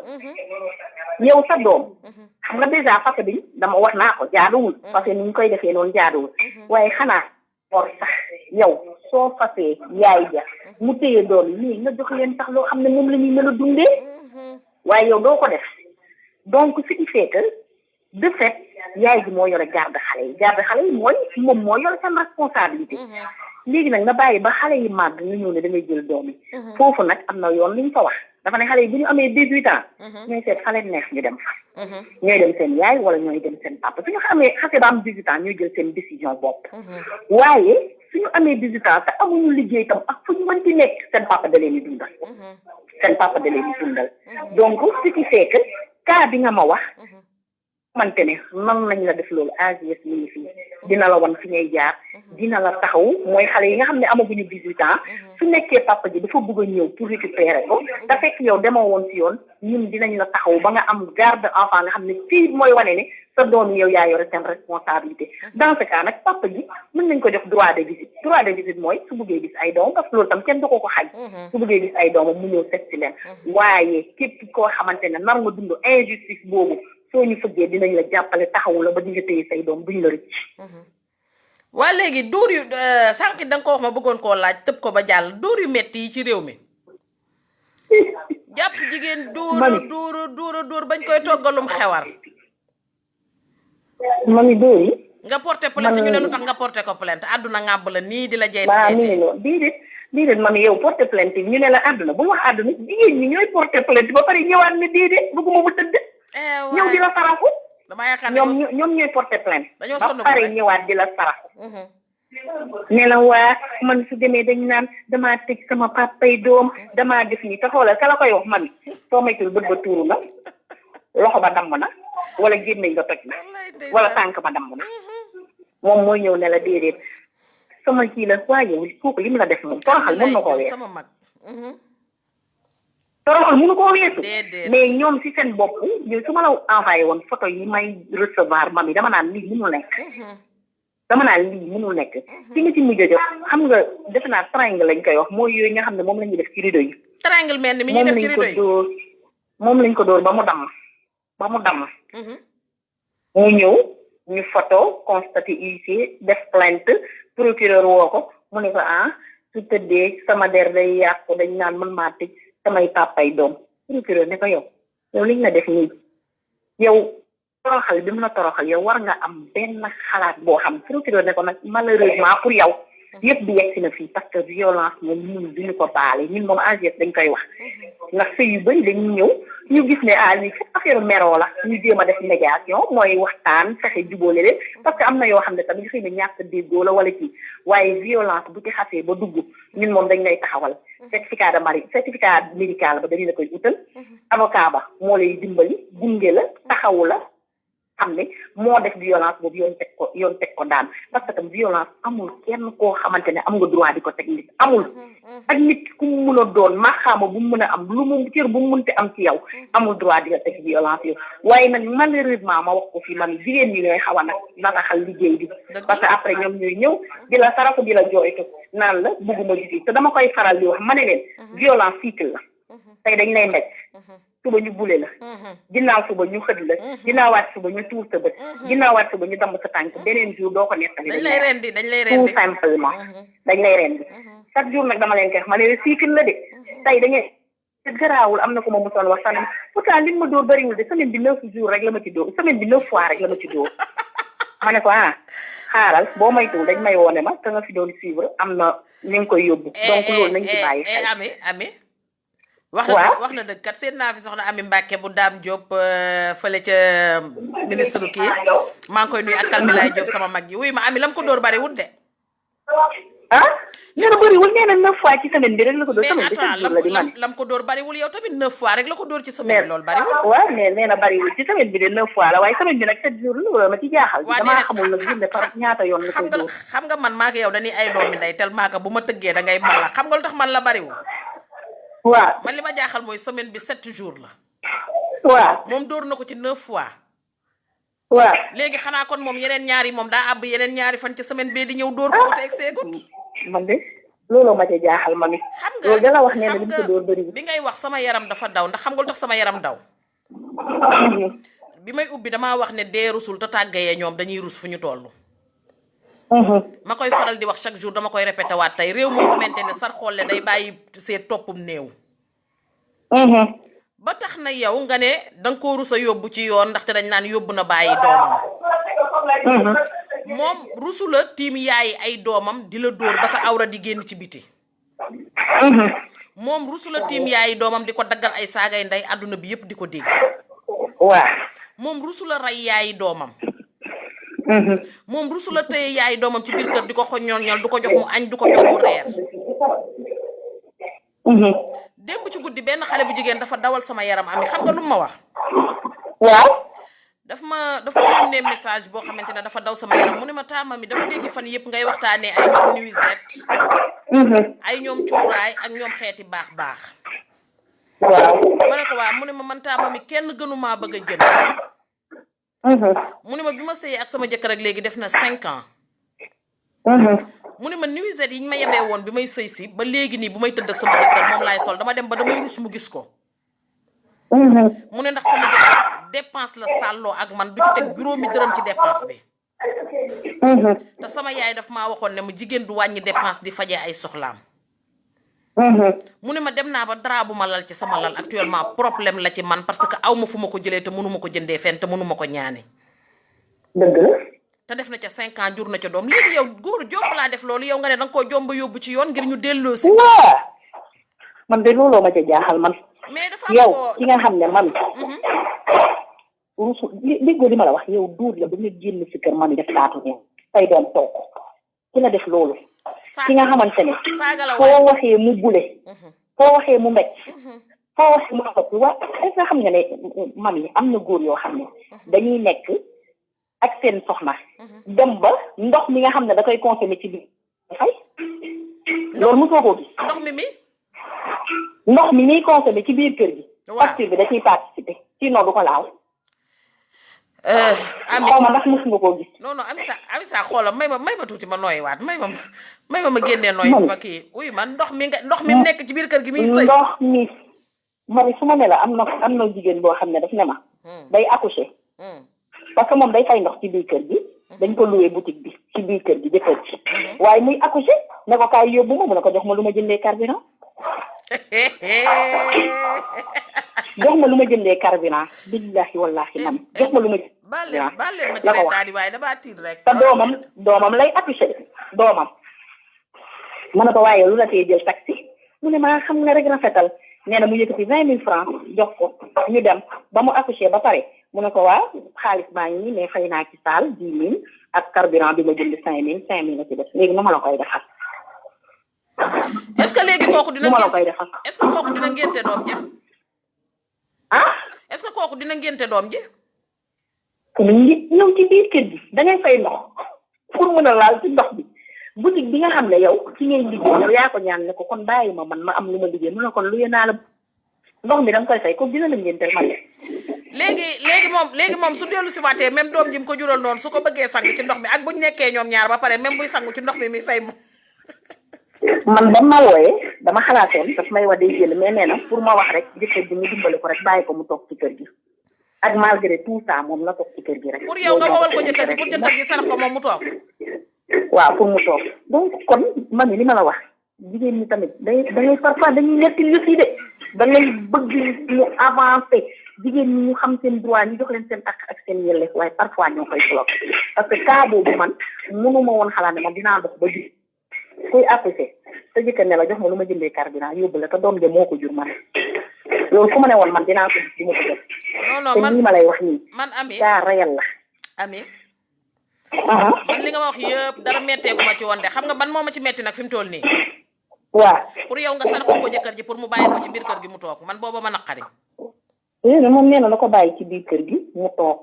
yow sa doom xam nga dèjà fase bi dama wax naa ko jaaduwul fase ni ñu koy defee noonu jaaduwul waaye xanaa or sax yow soo fasee yaay ja mu téye doom yi nga jox leen sax loo xam ne moom la ñuy mën a dundee waaye yow doo ko def donc ce qui fait que de fait yaay ji moo yore garde xale yi mooy moom moo yore seen responsabilité léegi nag nga bàyyi ba xale yi màgg nga ñëw ne da ngay jël doom yi foofu nag am na yoon li ñu fa wax dafa ne xale yi bu ñu amee 18 ans ñooy seet xale neex ñu dem fa ñooy dem seen yaay wala ñooy dem seen papa suñu xasee ba am 18 ans ñooy jël seen décision bopp waaye suñu amee 18 ans te amuñu liggéey tam ak fu ñu mënti nekk seen papa da leen di dundal donc ce qui fait que cas bi nga ma wax xamante ne man nañ la def loolu AGS mi ngi fii dina la wan fi ngay jaar dina la taxaw mooy xale yi nga xam ne amaguñu 18 ans nekkee papa ji dafa bëgg a ñëw pour récupérer ko te fekk yow demoo woon si yoon ñun dinañ la taxaw ba nga am garde enfant nga xam ne fii mooy wane ne sa doom yow yaa yore seen responsabilité dans ce cas nag papa ji mën nañ ko jox droit de visite mooy su bëggee gis ay doom parce que loolu tam kenn du ko xañ su bëggee gis ay doomam mu ñëw seet si leen waaye képp koo xamante ne nar nga dund injustice boobu soo ñu fëggee dinañ la jàppale taxawu la ba di nga téye say doom duñ la rëcc waa léegi dóor yu sànq da nga ko wax ma bëggoon koo laaj tëb ko ba jàll dóor yu metti yi ci réew mi jàpp jigéen dóor bañ koy toggalum xewar mami dóor yi nga porté plainte ñu ne lu tax nga porté ko plainte àdduna ngàbb la nii di la jey déedéet mami yow porté plainte ñu ne la àdduna bul wax àdduna jigéen ñi ñooy porté plainte ba pare ñëwaat ne déedéet bëgguma mu tëdd ñëw di la saraxu dama yaakaar ñoom ñooy porté plainte dañoo ba sonn pare ñëwaat di la saraxu ne la waa man su demee dañ naan damaa tëj sama papay doom damaa def nii te xoolal ka la koy wax mami soo maytul bët ba tuuru na loxo ba damm na wala gémmiñ nga toj na wala tànk ba damm na moom mooy ñëw ne la déedéet sama kii la waaye kooku li mu la def moom toroxal mën na koo weesu toroxal mënu koo weesu mais ñoom si seen bopp su ma la envoyé woon photo yi may recevoir mami dama naan lii mënul nekk ci nga ci mujj a jot xam nga defe naa triangle lañ koy wax mooy yooyu nga xam ne moom la ñuy def ci rido yi triangle mel ni mi ñuy def ci rido yi moom lañ ko dóor ba mu damm mu ñëw ñu photo constaté huissier def plainte procureur woo ko mu ne ko su tëddee sama der day yàqu dañ naan mën maa tëj samay papay doom procureur ne ko yow liñ la def nii yow toroxal bi mu la toroxal yow war nga am benn xalaat boo xam procureur ne ko nag malheureusement pour yow yëpp bi yegg si na fii parce que violence moom ñun duñu ko baale ñun moom AGS dañ koy wax ndax sëy yu bëri dañuy ñëw ñu gis ne lii affaire meroo la ñu jéem a def médiation mooy waxtaan fexe jubóole leen parce que am na yoo xam ne tamit xëy na ñàkk déggoo la wala kii waaye violence bu ci xasee ba dugg ñun moom dañ lay taxawal certificat médical ba dañu la koy utal avocat ba moo lay dimbali gunge la taxawu la xam ne moo def violence boobu yoon teg ko daan parce que violence amul kenn koo xamante ne am nga droit di ko teg nit amul ak nit ku mu mën a doon maxaama bu mu mën a am lu mu cër bu mu mënte am ci yow amul droit di la teg violence yow waaye nag malheureusement ma wax ko fii man jigéen ñi ñooy xaw a nag nataxal liggéey bi parce que après ñoom ñooy ñëw di la sarafu di la jooytu naan la bugguma gis te dama koy faral di wax ma ne leen violence cycle la tey dañ lay mbéj suba ñu bule la ginnaaw suba ñu xëdd la ginnaawaat suba ñu tuur sa bët ginnaawaat suba ñu damm sa tànk beneen jour doo ko nettali dañ lay rendi tout simplement dañ lay rendi chaque jour nag dama leen koy wax ma ne cycle la de tey da ngeen garaawul am na ko ma mosoon wax sax pourtant li ma dóor bëriwul de semaine bi 9 jours rek la ma ci dóor semaine bi 9 fois rek la ma ci dóor ma ne ko xaaral boo maytuwul dañ may woone ma te nga fi doon suivre am na ñu ngi koy yóbbu donc loolu nañ ci bàyyi xel ami wax na dëgg kat seet naa fi soxna Ami Mbàkke bu Daam Diop fële ca ministre kii maa ngi koy nuyu ak Kalmilaay Diop sama mag ji wuy ma Ami lam ko dóor bariwul de nee na bëriwul nee na 9 fois ci semaine bi rek la ko dóor semaine bi mais attends lam ko dóor bariwul yow tamit 9 fois rek la ko dóor ci semaine bi loolu bariwul waaw mais nee na bariwul ci semaine bi de 9 fois la waaye semaine bi nag 7 jours la ma ci jaaxal damaa xamul nag jënde par ñaata yoon la ko dóor xam nga man maa ko yow dañuy ay doomi ndey tellement que bu ma tëggee da ngay balla xam nga lu tax man la bariwul waaw man li ma jaaxal mooy semaine bi 7 jours la waaw moom dóor na ko ci 9 fois waaw léegi xanaa kon moom yeneen ñaari moom daa àbb yeneen ñaari fan ci semaine bee di ñëw dóor ko te egseegut man de looloo ma ca jaaxal ma mi xam nga loolu dala wax nee na li mu ko dóor bëri bi ngay wax sama yaram dafa daw ndax xam nga lu tax sama yaram daw bi may ubbi damaa wax ne dee rusul te tàggayee ñoom dañuy rus fu ñu toll ma koy faral di wax chaque jour dama koy répété waat tey réew moo xamante ne sar xolle day bàyyi seet toppum néew ba tax na yow nga ne danga ko rus a yóbbu ci yoon ndaxte dañ naan yóbbu na bàyyi doomam moom rusu la tiim yaay ay doomam di la dóor ba sa awra di génn ci biti moom rusu la tiim yaay doomam di ko daggal ay saagay ndey àdduna bi yépp di ko dégg waaw moom rusu la rey yaay doomam moom rusu la tëye yaay doomam ci biir kër di ko xoññoñal du ko jox mu añ du ko jox mu reer démb ci guddi benn xale bu jigéen dafa dawal sama yaram Ami xam nga lu ma wax waaw daf ma yónnee message boo xamante ne dafa daw sama yaram mu ne ma taama mi dama dégg fan yëpp ngay waxtaanee ay ñoom nuisette ay ñoom cuuraay ak ñoom xeeti baax waaw ma ne ko waa mu ne ma man taama mi kenn gënumaa bëgg a jënd mu ne ma bi ma sëyee ak sama jëkkër ak léegi def na 5 ans mu ne ma nuisette yi ñu ma yebee woon bi may sëy si ba léegi nii bu may tëdd ak sama jëkkër moom laay sol dama dem ba damay rus mu gis ko mu ne ndax sama jëkkër dépense la sàlloo ak man du ci teg juróomi dërëm ci dépense bi te sama yaay daf maa waxoon ne ma jigéen du wàññi dépense di fajee ay soxlaam mu ne ma dem naa ba dara bu ma lal ci sama lal actuellement problème la ci man parce que aw ma fu ma ko jëlee te mënuma ko jëndee fenn te mënuma ko ñaane dëgg la te def na ca 5 ans jur na ca doom léegi yow góor jomb laa def loolu yow nga ne danga koo jomba yóbbu ci yoon ngir ñu delloo si waa man de looloo ma ca jaaxal man mais dafa yow ki nga xam ne man rusu déggoo li ma la wax yow duur la ba nga génn si kër man def taatu ne say doom toog ki la def loolu ki nga xamante ne foo waxee mu bule foo waxee mu mbéj foo waxee mu xëpp waa est-ce que xam nga ne man yi am na góor yoo xam ne dañuy nekk ak seen soxna dem ba ndox mi nga xam ne da koy consommer ci biir fay loolu mosoo koo gis ndox mi ñuy consommer ci biir kër gi facture bi da ciy participer sinon du ko laaw Ami xaw ma ndax mos nga koo gis non Ami sa xoolam may ma tuuti ma nooyi waat may ma génnee nooyi ma kii uy man ndox mi nekk ci biir kër gi muy sëy ndox mi man su ma ne la am na jigéen boo xam ne daf ne ma day accoucher parce que moom day fay ndox ci biir kër gi dañ ko loué boutique bi ci biir kër gi jëkkër ji waaye muy accoucher ne ko kaay yóbbu ma mu ne ko jox ma lu ma jëndee carburant jox ma lu ma jëndee carburant billahi wallahi man jox ma lu ma baal leen ma ci reetaani waaye damaa tiit rek te doomam lay accoucher doomam ma ne ko waaye lu la tee jël taxi mu ne maa xam nga rek rafetal nee na mu yëkkati 20 000 francs jox ko ñu dem ba mu accoucher ba pare mu ne ko waa xaalis baa ngi nii mais fay naa ci saal 10 000 ak carburant bi ma jënd 5 000 la ci def léegi nu ma la koy defal. est-ce que léegi kooku dina ma la koy defal. est-ce que kooku dina ngénte doom ji. ah. est-ce que kooku dina ngénte doom ji. ñëw ci biir kër gi da ngay fay ndox pour mën a laal ci ndox bi boutique bi nga xam ne yow ci ngay liggéey yow yaa ko ñaan ne ko kon bàyyi ma man ma am lu ma liggéey mu ne kon lu naa la ndox mi da nga koy fay comme dina la ngénteel man de. léegi moom su dellu si waatee même doom ji mu ko jural noonu su ko bëggee sang ci ndox mi ak buñ nekkee ñoom ñaar ba pare même buy sangu ci ndox mi mi fay moom. man ba ma wooyee dama xalaatoon daf may wax day jël mais nee na pour ma wax rek jëkkër ji ñu dimbali ko rek bàyyi ko mu toog ci kër gi ak malgré tout ça moom la toog ci kër gi rek. pour yow nga woowal ko jëkkër ji pour jëkkër ji sarax ko moom mu toog. waaw pour mu toog donc kon man li ma la wax jigéen ñi tamit dañuy parfois dañuy nekk yëf yi de da ngay bëgg ñu avancer jigéen ñi ñu xam seen droit ñu jox leen seen ak seen yelleef waaye parfois ñoo koy bloqué parce que cas boobu man mënuma woon xalaat ne man dinaa dox ba ji kuy apprécier sa jëkkër ne la jox ma lu ma jëndee carburant yóbbu la te doom ja moo ko jur man loolu fu ma ne woon man dinaa ko gis di ma ko def. non man te lii ma lay wax nii. man Ami daa rayal la. Ami. man li nga ma wax yëpp dara metteeku ma ci woon de xam nga ban moo ma ci metti nag fi mu toll nii. waaw. pour yow nga saraxal ko jëkkër ji pour mu bàyyi ko ci biir kër gi mu toog man booba ma naqari. léegi moom nee na la ko bàyyi ci biir kër gi mu toog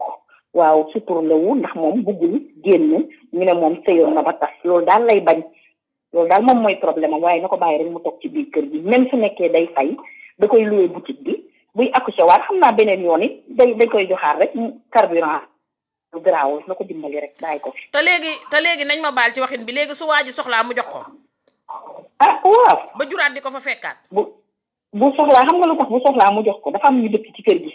waaw suturlawu ndax moom bëggul génn ñu ne moom sëyoon na ba tas loolu daal lay bañ. loolu daal moom mooy problème am waaye na ko bàyyi rek mu toog ci biir kër gi même su nekkee day fay da koy loué boutique bi buy accouché waat xam naa beneen yoon it dañ koy joxaat rek carburant lu garaawul na ko dimbali rek bàyyi ko fi. te léegi nañ ma baal ci waxin bi léegi su waa ji soxlaa mu jox ko. ah waaw. ba juraat di ko fa fekkaat. bu soxlaa xam nga lu tax bu soxlaa mu jox ko dafa am ñu dëkk ci kër gi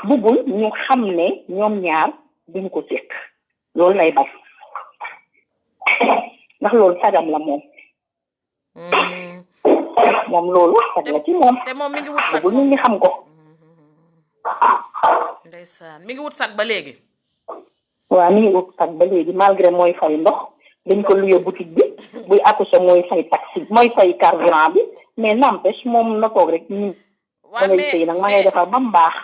bëggul ñu xam ne ñoom ñaar duñu ko séq loolu lay bañ. ndax loolu sagam la moom. moom loolu sag la ci moom. te moom mi ngi wut sag bu nit ñi xam ko. ndeysaan mi ngi wut sag ba léegi. waaw mi ngi wut sag ba léegi malgré mooy fay ndox dañ ko luye boutique bi buy accoucher mooy fay taxi mooy fay carburant bi mais n'empêche moom na toog rek ñun. waaw mais sëy nag ma ngay defar ba mu baax.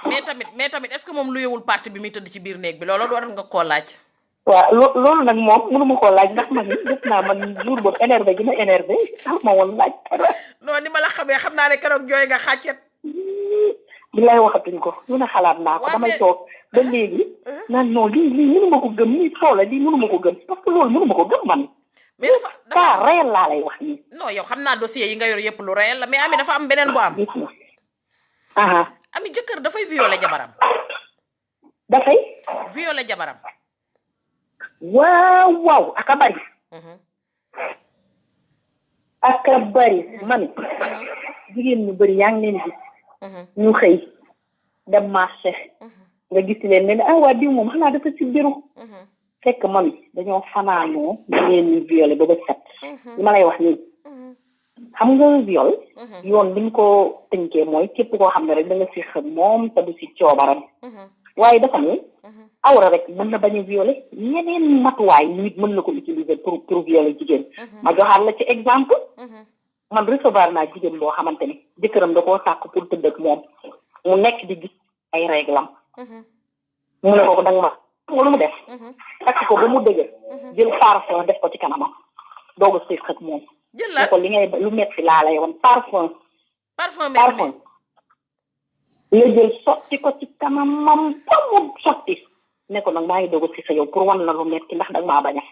mais tamit est-ce que moom luyewul partie bi muy tëdd ci biir néeg bi loolu war nga koo laaj. waaw loolu nag moom mënuma koo laaj ndax man def naa man jour boobu énervé gi ma énervé sax ma woon laaj. non ni ma la xamee xam naa ne keroog jooy nga xàccet. bi lay waxatuñ ko lu ne xalaat naa ko damay toog ba léegi naan non lii mënuma ko gëm lii soola lii mënuma ko gëm parce que loolu mënuma ko gëm man. mais dafa réel laa lay wax nii. non yow xam naa dossier yi nga yor yëpp lu réel la mais Ami dafa am beneen bu am. Ami jëkkër dafay violer jabaram. dafay. violer jabaram. waaw aka bari. aka bari man. jigéen ñu bëri yaa ngi leen gis. ñu xëy dem marché. nga gis leen ne waa diw moom xanaa dafa si biiru. fekk mami dañoo fanaanoo jigéen ñi violé ba set. li ma lay wax nii. xam nga viol. yoon li ñu ko tënkee mooy képp koo xam ne rek da nga si xëm moom te du si coobaram. waaye dafa ne. awra rek mën na bañ a violé ñeneen matuwaay nit mën na ko utiliser pour violer jigéen. ma joxaat la ci exemple. man recevoir naa jigéen boo xamante ni jëkkëram da koo sàkk pour tëdd ak moom mu nekk di gis ay réglam mu ne ko danga ma nga lu mu def takk ko ba mu dëgër jël parfum def ko ci kanamam doog a sëy ak moom jël la ko li ngay lu metti laa lay woon parfum la jël sotti ko ci kanamam ba mu sotti ne ko nag maa ngi doog a sëy sa yow pour wan la lu metti ndax danga maa bañ a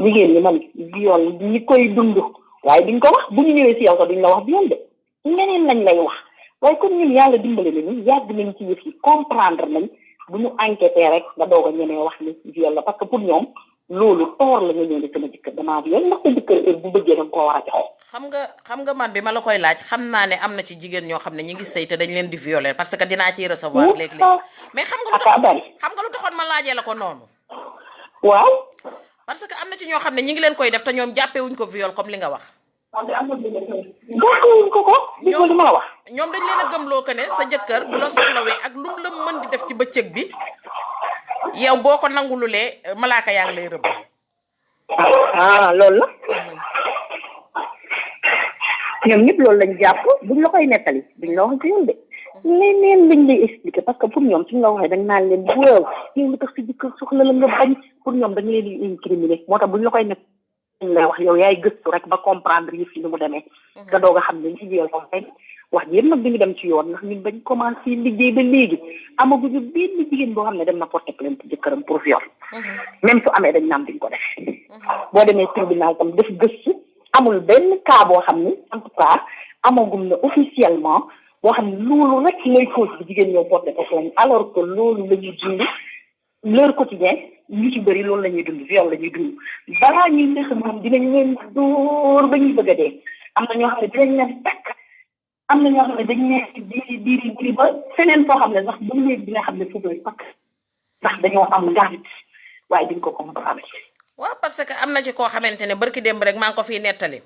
jigéen ñi man viol ñi koy dund waaye duñ ko wax bu ñu ñëwee si yow sax duñ la wax viol de ñeneen lañ lay wax waaye comme ñun yàlla dimbale nañu yàgg nañ ci yëf yi comprendre nañ bu ñu enquêté rek nga doog a ñemee wax ni viol la parce que pour ñoom loolu toor la nga ñëw ne sama jëkkër damaa viol ndax sa jëkkër bu bëggee danga koo war a jox. xam nga man bi ma la koy laaj xam naa ne am na ci jigéen ñoo xam ne ñi ngi sëy te dañ leen di violer parce que dinaa ciy recevoir léeg-léeg mais xam nga lu taxoon ma laajee la ko noonu. waaw. parce que am na ci ñoo xam ne ñi ngi leen koy def te ñoom jàppee wuñ ko viol comme li nga wax. jàppewuñ ko ko. li ma la wax. ñoom dañ leen a gëmloo que ne sa jëkkër bu la soxlawee ak lu mu la mën di def ci bëccëg bi yow boo ko nangululee malaaka yaa ngi lay rëbb. loolu la. ñoom ñëpp loolu lañ jàpp buñ la koy nettali duñ la wax viol de. leneen lañ lay expliquer parce que pour ñoom suñ la waxee dañ naan leen waaw yow lu tax si jëkkër soxla la nga bañ pour ñoom dañ leen di incriminer moo tax buñ la koy nekk dañ lay wax yow yaay gëstu rek ba comprendre yëf yi ni mu demee nga doog a xam ne ci viol moom tey wax ji yëpp nag dañu dem ci yoon ndax ñun bañ commencé liggéey ba léegi amaguñu benn jigéen boo xam ne dem na porter plainte jëkkëram pour viol même su amee dañ naan duñ ko def boo demee tribunal tam def gëstu amul benn cas boo xam ni en tout cas amagum na officiellement boo xam ne loolu rek lay cause bi jigéen ñëw porté ko plainte alors que loolu la ñuy dund leur quotidien ñu ci bëri loolu la ñuy dund viol la ñuy dund balaa ñuy nekk moom dinañ leen dóor ba ñuy bëgg a dee am na ñoo xam ne dinañ leen takk am na ñoo xam ne dañ nekk diiri ba feneen foo xam ne sax bu ñu dina xam ne foofu la parce que ndax dañoo am ngant waaye duñ ko comprendre. waaw parce que am na ci koo xamante ne barki démb rek maa ngi ko fiy nettali.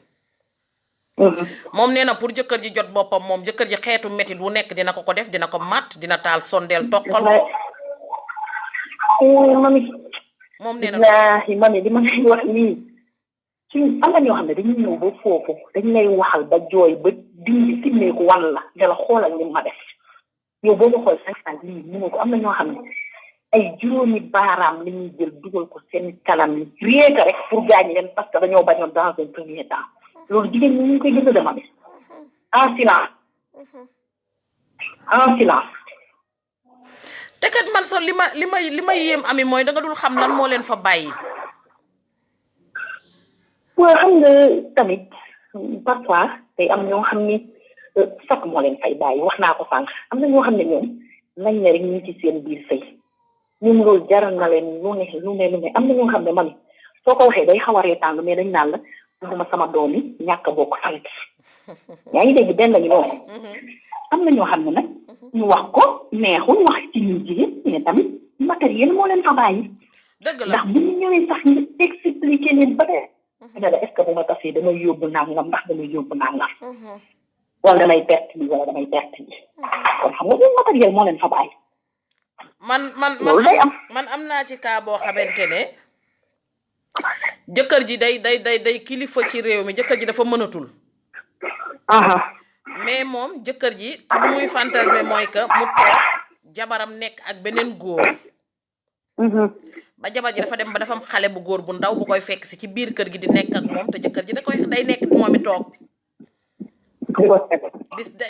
moom nee na pour jëkkër ji jot boppam moom jëkkër ji xeetu métit wu nekk dina ko def dina ko matt dina taal sondeel toqal ko. mami. moom nee na wallaahi mami di ma lay wax nii suñ am na ñoo xam ne dañuy ñëw ba foofu dañ lay waxal ba jooy ba dindi simmeeku wan la ne la xoolal ni ma def yow boo ma xool 5 lii mënoo ko am na ñoo xam ne ay juróomi baaraam la ñuy jël dugal ko seen kanam yi rien que rek pour gaañ leen parce que dañoo bañoon dans un premier temps. loolu jigéen ñi ñu ngi koy gën a demandé en silence. te kat man sax li ma yéem Ami mooy da nga dul xam lan moo leen fa bàyyi. waaw xam nga tamit parfois day am ñoo xam ni sakk moo leen fay bàyyi wax naa ko sànq am na ñoo xam ne ñoom nañ ne rek ñu ci seen biir sëy ñun loolu jaral na leen lu ne am na ñoo xam ne man soo ko waxee day xaw a reetaan mais dañ naan la. ma sama doom yi ñàkk a bokk sant yaa ngi dégg benn lañu noonu am na ñoo xam ne nag ñu wax ko neexul wax ci ñu jigéen mais tamit matériel moo leen fa bàyyi. dëgg la ndax bu ñu ñëwee sax ñu expliqué leen ba tey. ne la est-ce que bu ma tasee damay yóbbu nangam ndax damay yóbbu nangam. wala damay perte bi wala damay perte bi. kon xam nga ñun matériel moo leen fa bàyyi. loolu day am man am naa ci cas boo xamante ne. jëkkër ji day kilifa ci réew mi jëkkër ji dafa mënatul. mais moom jëkkër ji ci lu muy fantasme mooy que mu toog jabaram nekk ak beneen góor. ba jabar ji dafa dem ba dafa am xale bu góor bu ndaw bu koy fekk si ci biir kër gi di nekk ak moom te jëkkër ji day nekk moom i toog.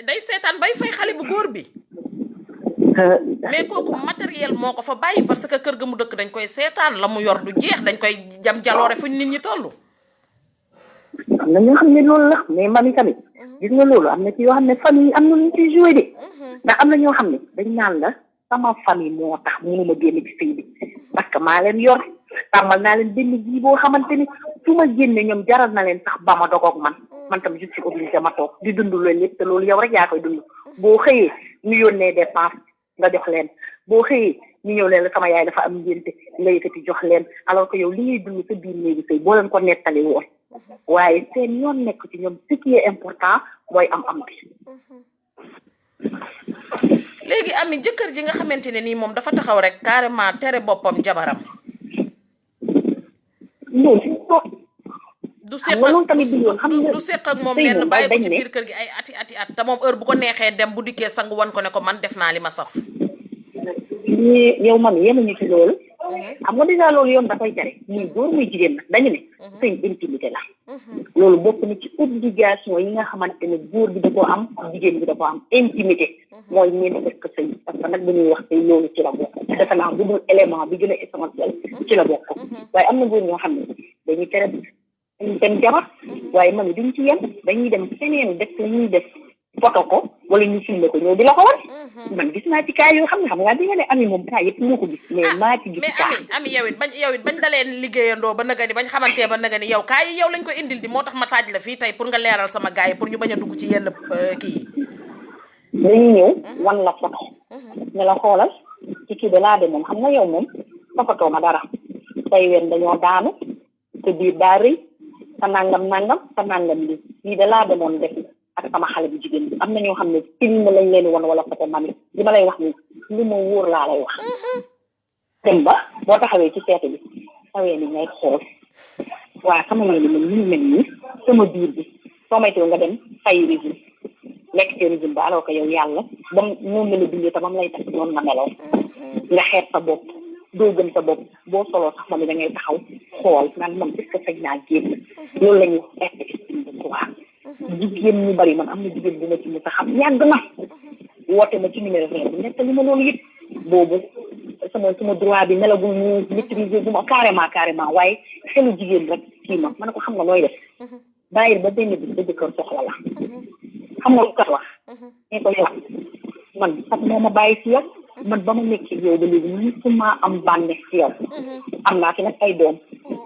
day seetaan bay fay xale bu góor bi. mais kooku matériel moo ko fa bàyyi parce que kër ga mu dëkk dañ koy seetaan la mu yor du jeex dañ koy jam jaloore fuñ nit ñi toll. am na ñoo xam ne loolu la mais mami tamit gis nga loolu am na ci yoo xam ne famille am na lu ñu ciy joué de ndax am na ñoo xam ne dañ naan la sama famille moo tax mënuma génn ci sëy bi parce que maa leen yor tàmmal naa leen benn ji boo xamante ni su ma génne ñoom jaral na leen sax ba ma dogoog man tam je suis obligé ma toog di dund loolu lépp te loolu yow rek yaa koy dund boo xëyee ñu yónnee dépense nga jox leen boo xëyee ñu ñëw leen la sama yaay dafa am ngénte nga yëkkati jox leen alors que yow li ngay dund sa biir néegi sëy boo leen ko nettali woon waaye seen yoon nekk ci ñoom ce qui est important mooy am bi. léegi Ami jëkkër ji nga xamante ne nii moom dafa taxaw rek carrément tere boppam jabaram. du seq ak moom lenn bàyyi ko ci biir kër gi ay ati at te moom heure bu ko neexee dem bu dikkee sangu wan ko ne ko man def naa li ma saf. yow man yemuñu ci loolu. xam nga déjà loolu yoon dafay tere muy góor muy jigéen nag dañu ne seen intimité la loolu bokk na ci obligation yi nga xamante ne góor bi da koo am jigéen bi da koo am intimité mooy ngeen fekk sëy parce que nag bu ñuy wax sëy loolu ci la bokk defe naa bu dul élément bi gën a essentiel ci la bokk waaye am na góor ñoo xam ne dañuy tere seen jabar waaye man duñ ci yem dañuy dem feneen def la ñuy def foto ko wala ñu filmé ko ñëw di la ko wan man gis naa ci cas yoo xam ne xam nga di nga ne Ami moom cas yëpp moo ko gis mais maa ci gis cas Ami yow it bañ daleen liggéeyandoo ba naga ni bañ xamantee ba naga ni yow cas yi yow lañ ko indil di moo tax ma taaj la fii tey pour nga leeral sama gars yi pour ñu bañ a dugg ci yenn kii yi dañuy ñëw wan la foto ne la xoolal ci kii de laa de moom xam nga yow moom toppatoo ma dara say wen dañoo daanu te biir daa rëy sa nangam li lii de laa demoon def ak sama xale bu jigéen bi am na ñoo xam ne film lañ leen wan wala photo mami li ma lay wax ni li ma wóor laa lay wax dem ba boo taxawee ci seetu bi tawee ni ngay xool waa sama wee ni man ñu mel nii sama biir bi soo maytoo nga dem fay régime lekk ci régime ba alors que yow yàlla bam moom la la bindee te bam lay tax noonu nga meloo nga xeet sa bopp doo gën sa bopp boo soloo sax mami da ngay taxaw xool naan man est-ce que sañ naa génn loolu la ñuy estime de droit jigéen ñu bari man am na jigéen bu ma ci mos a xam yàgg na woote ma ci numéro vert bi nettali ma loolu yëpp boobu sama droit bi melagul ñu maîtriser bu ma carrément waaye xelu jigéen rek kii ma ne ko xam nga nooy def bàyyi ba benn bi sa jëkkër soxla la xam nga lu tax wax ne ko yow man sax moo ma bàyyi si yow man ba ma nekk ci yow ba léegi musuma am bànneex ci yow am naa fi nag ay doom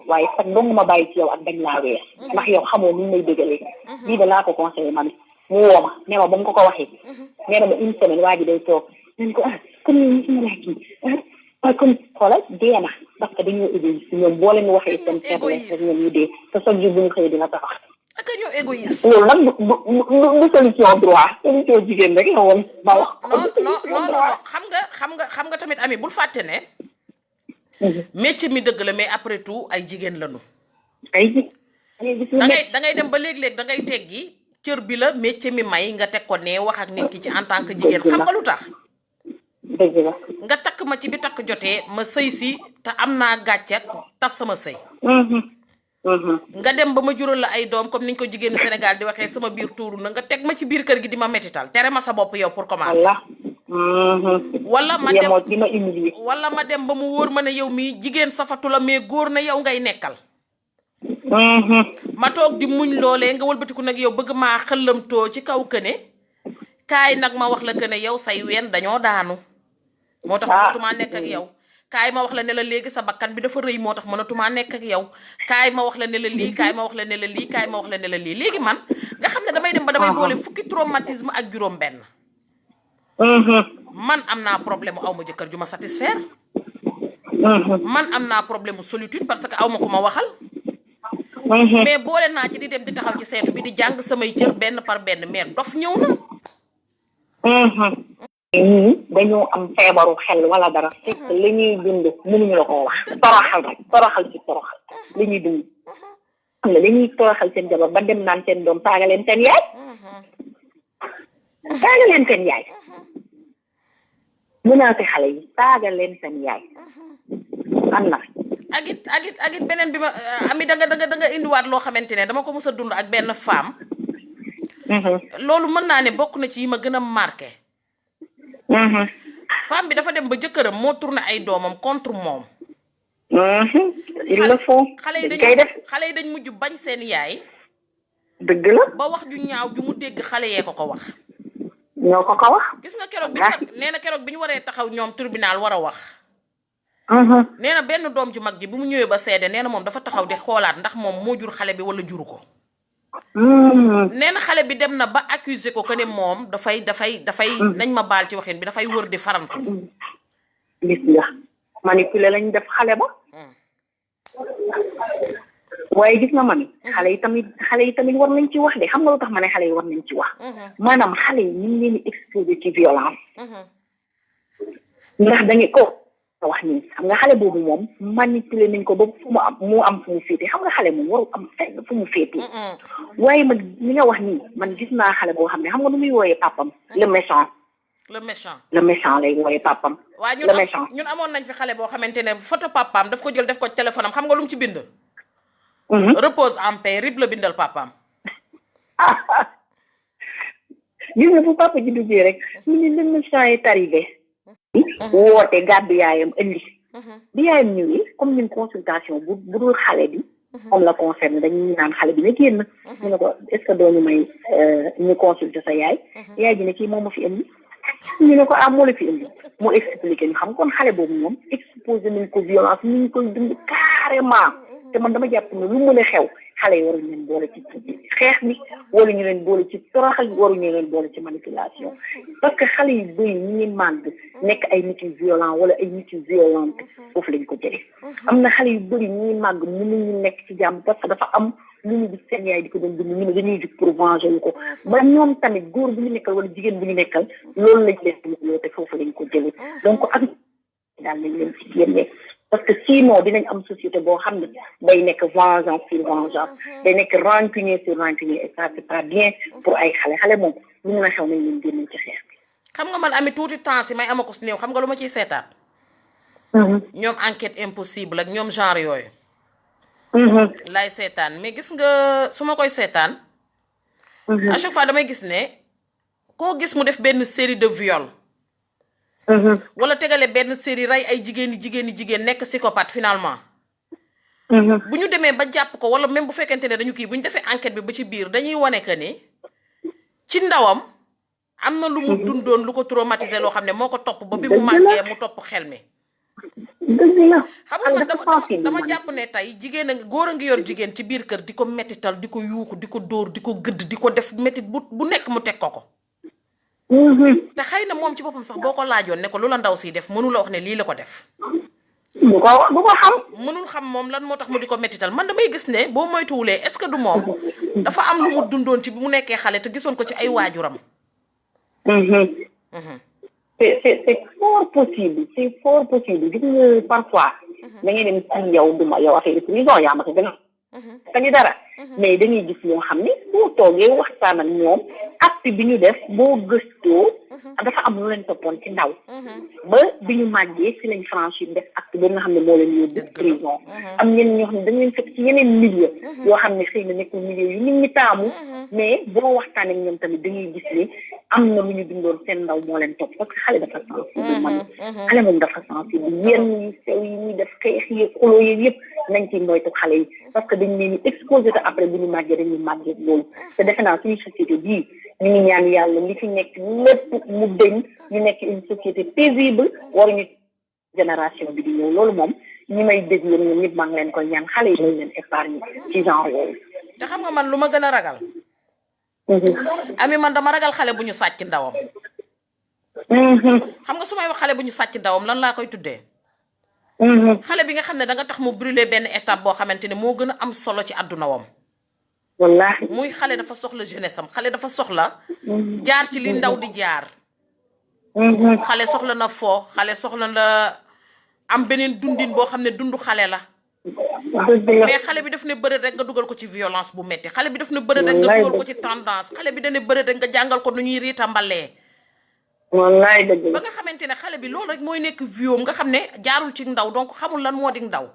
waaye sax dong ma bàyyi ci yow ak dañ laa weer ndax yow xamoo ni may dëggalee lii da laa ko conseillé mami mu woo ma ne ma ba mu ko waxee nee na ma une semaine waa ji day toog nañ ko comme ni ñu laa kii comme xoolal dee na parce que dañoo égoïste ñoom boo leen waxee seen faiblesse rek ñoom ñu dee te chaque jour bu ñu xëyee dina taxaw ak ñoo égoïste loolu nag du solution droit solution jigéen rek la woon ma wax non xam nga tamit Ami bul fàtte ne métier mi dëgg la mais après tout ay jigéen lañu da ngay dem ba léeg-léeg da ngay teggi cër bi la métier mi may nga teg ko ne wax ak nit ki ci en tant que jigéen xam nga lu tax dëgg la nga takk ma ci bi takk jotee ma sëy si te am naa gàcce tas sama sëy nga dem ba ma jural la ay doom comme niñ ko jigéenu Sénégal di waxee sama biir tuuru na nga teg ma ci biir kër gi di ma métital tere ma sa bopp yow pour commencer wala ma dem ba mu wóor ma ne yow mii jigéen safatu la mais góor na yow ngay nekkal ma toog di muñ loolee nga wëlbatiku nag yow bëgg maa xëllamtoo ci kaw këne kaay nag ma wax la këne yow say ween dañoo daanu moo tax mënatumaa nekk ak yow kaay ma wax la ne la léegi sa bakkan bi dafa rëy moo tax mënatumaa nekk ak yow kaay ma wax la ne la lii kaay ma wax la ne la lii kaay ma wax la ne la lii léegi man nga xam ne damay dem ba damay boole fukki traumatisme ak juróom benn man am naa problème mu aw ma jëkkër ju ma satisfaire man am naa problème mu solitude parce que aw ma ku ma waxal mais boole naa ci di dem di taxaw ci seetu bi di jàng samay cër benn par benn mais dof ñëw na ñii dañoo am feebaru xel wala dara fekk la ñuy dund mënuñu la ko wax toroxal ci toroxal la ñuy dund xam ne dañuy toroxal seen jabar ba dem naan seen doom saaga leen seen yaay menacé xale yi saaga leen seen yaay am na ak it beneen bi ma Ami da nga indiwaat loo xamante ne dama ko mës a dund ak benn femme loolu mën naa ne bokk na ci yi ma gën a marqué femme bi dafa dem ba jëkkëram moo tourné ay doomam contre moom. il le faut. xale yi dañ koy def xale yi dañ mujj bañ seen yaay. dëgg la. ba wax ju ñaaw ju mu dégg xale yee ko wax. ñoo ko wax. gis nga keroog nee na keroog bi ñu waree taxaw ñoom tribunal war a wax. nee na benn doom ju mag ji bu mu ñëwee ba seede nee na moom dafa taxaw di xoolaat ndax moom moo jur xale bi wala juru ko. nee na xale bi dem na ba accuser ko que ne moom dafay nañ ma baal ci waxin bi dafay wër di farantu. gis nga manipuler lañ def xale ba. waaye gis nga mami xale yi tamit war nañ ci wax de xam nga lu tax ma ne xale yi war nañ ci wax. maanaam xale yi ñu ngi leen di exposé ci violence. ndax dañuy ko wax nii xam nga xale boobu moom manipuler nañ ko ba fu mu am fu mu féete xam nga xale moom warul am fenn fu mu féete. waaye man li nga wax nii man gis naa xale boo xam ne xam nga nu muy wooyee papam le méchant. le méchant lay wooyee papam. le méchant ñun amoon nañ fi xale boo xamante ne photo papam daf ko jël def ko téléphone am xam nga lu mu ci bind. repose en paix rib la bindal papam. gis nga bu papa ji duggee rek mu ne le méchant est arrivé. woote gàddu yaayam indi. bi yaayam ñëwee comme ñun consultation bu dul xale bi. comme la concerne dañuy naan xale bi ne génn. ñu ne ko est-ce que doo ñu may ñu consulter sa yaay. yaay ji ne kii moom ma fi indi. ñu ne ko moo la fi indi mu expliqué ñu xam kon xale boobu moom exposé nañ ko violence ñu ngi koy dund carrément. te man dama jàpp ne lu mën a xew xale yi waruñu leen boole ci xeex bi waruñu leen boole ci toroxal waruñu leen boole ci manipulation parce que xale yu bëri ñu ngi màgg nekk ay nit yu violent wala ay nit yu violente foofu lañ ko jëlee. am na xale yu bëri ñu ngi màgg mënuñu nekk ci jàmm parce que dafa am lu ñu gis seen yaay di ko doon dund ñu ne dañuy jug pour venger yu ko ba ñoom tamit góor bu ñu nekkal wala jigéen bu ñu nekkal loolu lañ leen di te foofu lañ ko jëlee donc ak daal nañ leen ci génne. parce que sinon dinañ am société boo xam ne day nekk vengeance sur vengeance day nekk rancunier sur rancunier et ça c'est pas bien pour ay xale moom lu mun a xew nañ leen génn ci xeex bi. xam nga man ami tuuti temps si may ama ko si néew xam nga lu ma ciy seetaan. ñoom enquête impossible ak ñoom genre yooyu. laay seetaan mais gis nga su ma koy seetaan. à chaque fois damay gis ne koo gis mu def benn série de viol. wala tegale benn série rey ay jigéen nekk psychopathe finalement. bu ñu demee ba jàpp ko wala même bu fekkente ne dañu kii bu ñu defee enquête bi ba ci biir dañuy wane que ni ci ndawam am na lu mu dundoon lu ko traumatisé loo xam ne moo ko topp ba bi mu màggee mu topp xel mi. xam nga dama jàpp ne tey jigéen a ngi góor a ngi yor jigéen ci biir kër di ko mettital di ko yuuxu di ko dóor di ko gëdd di ko def mettit bu nekk mu teg ko. te xëy na moom ci boppam sax boo ko laajoon ne ko lu la ndaw si def mënu la wax ne lii la ko def. bu ko xam. mënul xam moom lan moo tax mu di ko mettital man damay gis ne boo moytuwulee est-ce que du moom dafa am lu mu dundoon ci bi mu nekkee xale te gisoon ko ci ay waajuram. c'est fort possible gis nga parfois. da ngay dem ci yow affaire prison yaa ma ko gën a. kañu dara. mais dañuy gis ñoo xam ne boo toogee waxtaan ak ñoom acte bi ñu def boo gëstoo dafa am lu leen toppoon ci ndaw ba bi ñu màggee si lañ franchir def acte boobu nga xam ne moo leen yóbbu prison am ñenn ñoo xam ne dañ leen fekk ci yeneen milieu yoo xam ne xëy na nekkul milieu yu nit ñi taamu mais boo waxtaan ak ñoom tamit dañuy gis ne am na lu ñu dundoon seen ndaw moo leen topp parce que xale dafa sensible man xale moom dafa sensible yenn yu sew yi ñuy def xeex yi xuloo yi yëpp nañ ci moytu xale yi parce que dañ leen di exposé te après bu ñu màggee dañuy màggee loolu te defe naa suñu société bii ñu ngi ñaan yàlla li fi nekk lépp mu dëñ ñu nekk une société paisible waruñu génération bi di ñëw loolu moom ñi may déglu ñoom ñëpp maa ngi leen koy ñaan xale yi nañ leen épargne ci genre yooyu. te xam nga man lu ma gën a ragal. ami man dama ragal xale bu ñu sàcc ndawam. xam nga su may wax xale bu ñu sàcc ndawam lan laa koy tuddee. xale bi nga xam ne da nga tax mu brûler benn étape boo xamante ne moo gën a am solo ci àdduna wam. wallaahi muy xale dafa soxla jeunesse am xale dafa soxla. jaar ci li ndaw di jaar. xale soxla na foo xale soxla na am beneen dundin boo xam ne dundu xale la. mais xale bi daf ne bërët rek nga dugal ko ci violence bu metti xale bi daf ne bërët rek nga dugal ko ci tendance xale bi dane bërët rek nga jàngal ko nu ñuy riita mbalee. wallaay dëgg ba nga xamante ne xale bi loolu rek mooy nekk viom nga xam ne jaarul ci ndaw donc xamul lan moo di ndaw.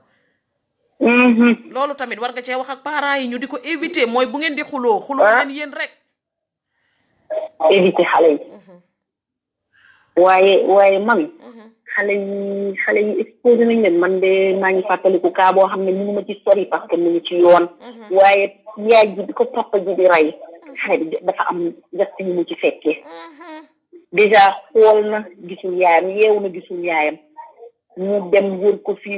loolu tamit war nga cee wax ak parents yi ñu di ko éviter mooy bu ngeen di xuloo leen yéen rek. éviter xale yi. waaye mami xale yi exposé nañ leen man de maa ngi fàttaliku kaa boo xam ne mënu ma ci sori parce que mu ngi ci yoon waaye yaay ji di ko papa ji di rey xale bi dafa am geste yu mu ci fekkee déjà xool na gisul yaayam yeewu na gisul yaayam mu dem wër ko fii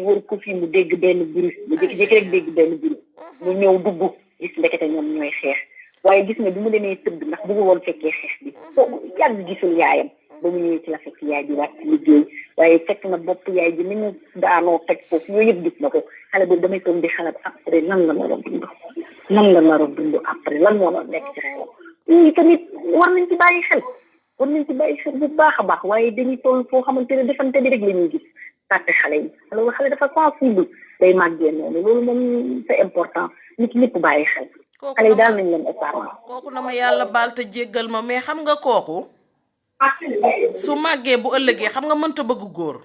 mu dégg benn bruit mu jékki-jékki rek dégg benn bruit mu ñëw dugg gis ndekete ñoom ñooy xeex waaye gis nga bi mu demee tëdd ndax bëggu woon fekkee xeex bi foofu yàgg gisul yaayam ba mu ñëwee ci la fekk yaay ji wàcc liggéey waaye fekk na bopp yaay ji ni ñu daanoo teg foofu yooyu yëpp gis na ko xale boobu damay toog di xalaat après lan la nar a dund après lan moo nekk ci xel yooyu tamit war nañ ci bàyyi xel bu baax a baax waaye dañuy toll foo xamante ne defante bi rek la ñuy gis tàtte xale yi alors xale dafa sensible day màggee noonu loolu moom c'est important nit ñëpp bàyyi xel xale yi daal nañ leen épargne kooku na ma yàlla baal te jéggal ma mais xam nga kooku su màggee bu ëllëgee xam nga mënta bëgg góor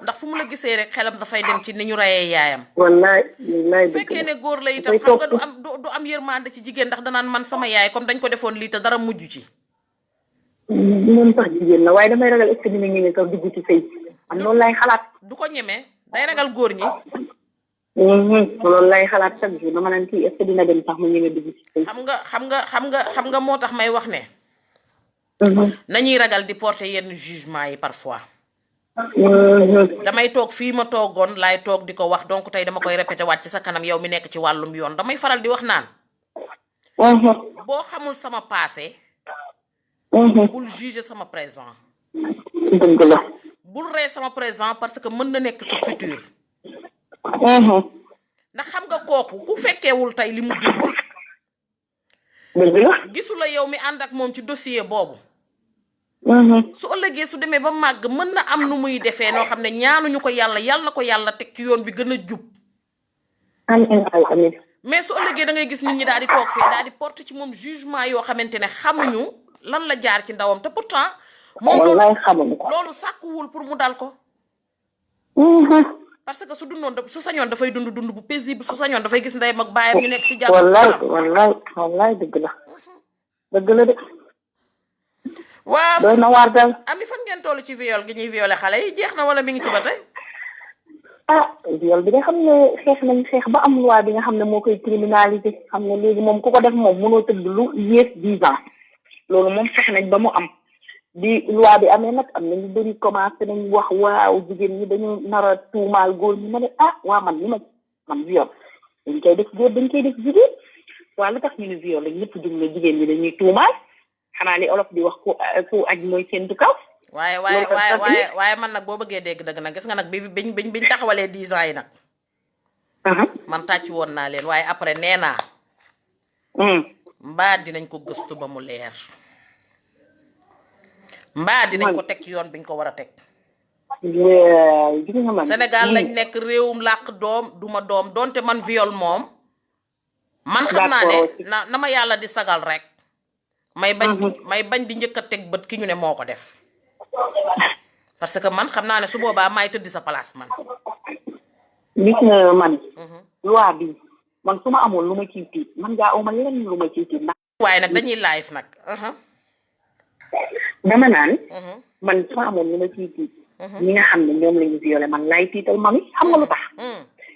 ndax fu mu la gisee rek xelam dafay dem ci ni ñu reyee yaayam wallaay su fekkee ne góor la itam xam nga du am yërmande ci jigéen ndax danaan man sama yaay comme dañ ko defoon lii te dara mujj ci moom sax jigéen la waaye damay ragal est-ce que dina ñëwee sax dugg ci sëy man loolu lay xalaat du ko ñemee day ragal góor ñi loolu lay xalaat chaque jour dama naan kii est-ce que dina dem sax mu ñëwee dugg ci sëy xam nga moo tax may wax ne nañuy ragal di porter yenn jugement yi parfois damay toog fii ma toogoon laay toog di ko wax donc tey dama koy répété waat ci sa kanam yow mi nekk ci wàllum yoon damay faral di wax naan boo xamul sama passé bul juger sama présent dëgg la bul ree sama présent parce que mën na nekk sa futur ndax xam nga kooku ku fekkeewul tey li mu dund dëgg la gisu la yow mi ànd ak moom ci dossier boobu su ëllëgee su demee ba màgg mën na am nu muy defee noo xam ne ñaanuñu ko yàlla na ko yàlla teg ci yoon bi gën a jub amiin mais su ëllëgee da ngay gis nit ñi daal di toog fee daal di porte ci moom jugement yoo xamante ne xamuñu lan la jaar ci ndawam te pourtant moom loolu sàkkuwul pour mu dal ko parce que su dundoon su sañoon dafay dund bu paisible su sañoon dafay gis ndeyam ak baayam ñu nekk ci jàmm wallaay dëgg la de waaw doy na waar daal ami fan ngeen toll ci viol gi ñuy violé xale yi jeex na wala mi ngi ci ba tey viol bi nga xam ne xeex ba am loi bi nga xam ne moo koy criminalisé xam ne léegi moom ku ko def moom mënoo tëdd lu yées 10 ans loolu moom fexe nañ ba mu am di loi bi amee nag am na ñu bëri commencé nañ wax waaw jigéen ñi dañu nar a tuumaal góor ñi ma ne waa man viol dañ koy def góor dañ koy def jigéen waa lu tax ñu ne viol lañ ñëpp jug ne jigéen ñi dañuy tuumaal xanaa li olof di wax ku aj mooy seen du kaw waaye man nag boo bëggee dégg dëgg nag gis nga nag biñ taxawalee 10 ans yi nag man tàcc woon naa leen waaye après nee naa mbaa dinañ ko gëstu ba mu leer mbaa dinañ ko teg ci yoon biñ ko war a teg Sénégal lañ nekk réewum làq doom duma doom donte man viol moom man xam naa ne na ma yàlla di sagal rek may bañ di njëkk a teg bët ki ñu ne moo ko def parce que man xam naa ne su boobaa maay tëddi sa place man gis nga man loi bi man su ma amoon lu ma ciy tiit man ngaa uma leneen lu ma ciy tiit ndax waaye nag dañuy live nag dama naan man su ma amoon lu ma ciy tiit ñi nga xam ne ñoom la ñu violé man laay tiital mami xam nga lu tax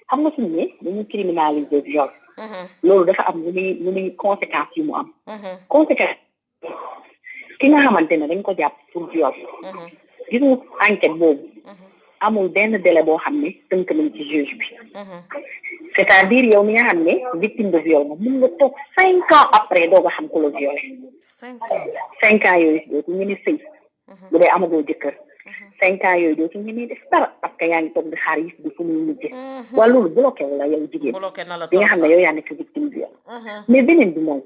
xam nga suñu ne dañuy criminaliser viol loolu dafa am lu muy conséquence yu mu am conséquence ki nga xamante ne dañ ko jàpp pour viol gis nga enquête boobu amul benn délai boo xam ne tënk nañ ci juge bi c'est-à-dire yow mi nga xam ne victime de viol moom mun nga toog 5 ans après doog a xam ku la violé 5 ans yooyu dootu ñu ni sëy bu dee amagoo jëkkër 5 ans yooyu dootu ñu ni def dara parce que yaa ngi toog di xaar yëf bi fu muy mujje wala loolu bloqué wu la yow jigéen bi nga xam ne yow yaa nekk victime viol mais beneen bi mooy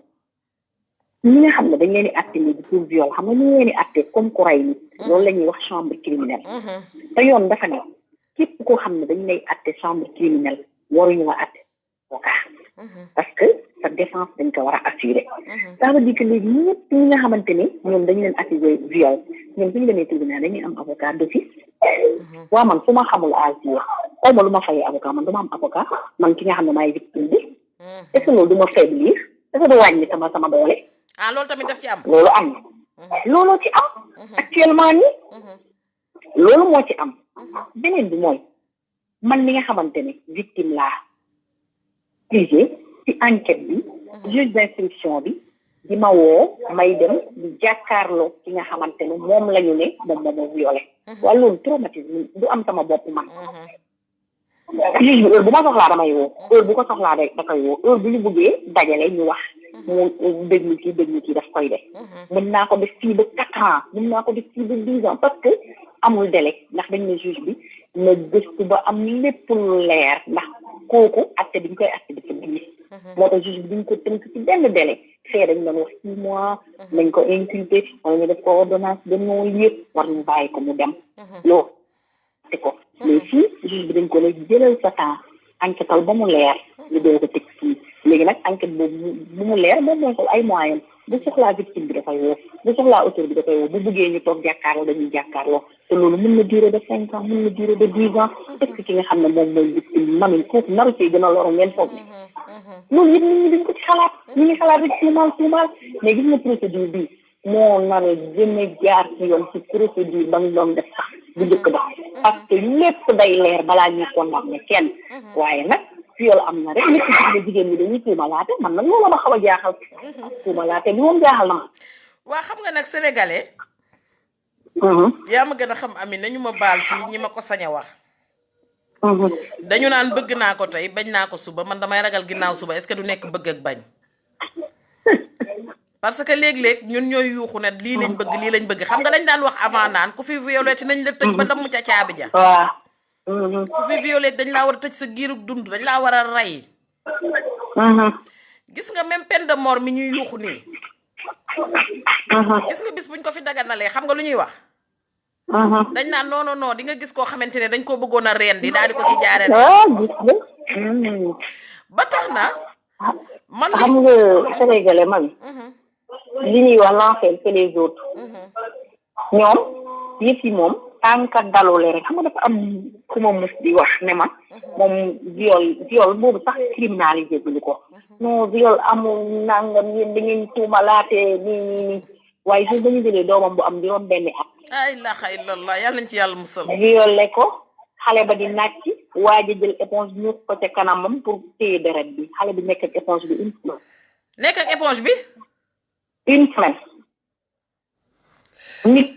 ñi nga xam ne dañ leen di atte ni pour viol xam nga ñu leen di atte comme ku rey nit loolu la ñuy wax chambre criminelle te yoon dafa ne képp koo xam ne dañ lay atte chambre criminelle waruñu la atte avocat parce que sa défense dañ ko war a assurer ça veut dire que léegi ñëpp ñi nga xamante ni ñoom dañ leen accusé viol ñoom suñu demee tribunal dañuy am avocat d'office waa man su ma xamul agi xaw ma lu ma fayee avocat man du ma am avocat man ki nga xam ne maay victime bi est-ce que loolu du ma faiblir est-ce que du wàññi sama doole loolu tamit daf ci am loolu am looloo ci am actuellement nii loolu moo ci am beneen bi mooy man mi nga xamante ne victime laa jugé ci enquête bi juge d'instruction bi di ma woo may dem di jàkkaarloo ki nga xamante ne moom la ñu ne moom moo violé wala loolu traumatisme du am sama bopp man juge bi heure bu ma soxlaa damay woo heure bu ko soxlaa da koy woo heure bu ñu bëggee dajale ñu wax mu déglu kii daf koy def mën naa ko def fii ba 4 ans mën naa ko def fii ba 10 ans parce que amul délai ndax dañ ne juge bi na gëstu ba am lépp lu leer ndax kooku acte bi ñu koy acte dafa diis moo tax juge bi duñ ko tënk ci benn délai fee dañ doon wax 6 mois nañ ko inculpé wala ñu def ko ordonnance de non-lieu war ñu bàyyi ko mu dem loolu te ko mais fii juge bi dañ ko lay jëlal sa temps enquêtal ba mu leer ñu doo ko teg fii léegi nag enquête boobu bu mu leer moom mooy ko ay moyens bu soxlaa victime bi dafay woo bu soxlaa auteur bi dafay woo bu bëggee ñu toog jàkkaarloo dañuy jàkkaarloo te loolu mën na durer de 5 ans mën na durer de 10 ans parce que ki nga xam ne moom mooy victime bi mamin foofu naru see gën a loru ngeen foog ne loolu yëpp nit ñi dañ ko ci xalaat ñi ngi xalaat rek tuumaal mais gis nga procédure bi moo nar a gën a jaar ci yoon ci procédure ba nga doon def sax bu njëkk ba parce que lépp day leer balaa ñuy condamné kenn waaye nag viol am na rek nit ñi jigéen ñi dañuy tuumalaate man nag loolu ma xaw a jaaxal tuumalaate bi moom jaaxal na ma waa xam nga nag sénégalais yaa ma gën a xam Ami nañu ma baal ci ñi ma ko sañ a wax dañu naan bëgg naa ko tey bañ naa ko suba man damay ragal ginnaaw suba est-ce que du nekk bëgg ak bañ parce que léeg-léeg ñun ñooy yuuxu ne lii lañ bëgg xam nga dañ daan wax avant naan ku fi violé ti nañ la tëj ba damm ca caabi ja ku fi violé dañ laa war a tëj sa giirug dund dañ laa war a rey gis nga même peine de mort mi ñuy yuuxu nii gis nga bis buñ ko fi daganalee xam nga lu ñuy wax dañ naan non di nga gis koo xamante ne dañ koo bëggoon a reen di daal di ko ci jaare ba tax na man xam nga sénégalais man li ñuy wax l'enfer c'est les autres ñoom yëpp yi moom tànka dalole rek xam nga dafa am ku ma mus di wax ne ma moom viol boobu sax criminalisé buñu ko non viol amul nangam yéen da ngeen tuumalaate nii waaye su dañu jëlee doomam bu am juróom benn at la ilaha illallah yàlla nañ ci yàlla musal violé ko xale ba di nàcc waaja jël éponge ñu ko ca kanamam pour téye deret bi xale bi nekk ak éponge bi une semaine nekk ak éponge bi une semaine nit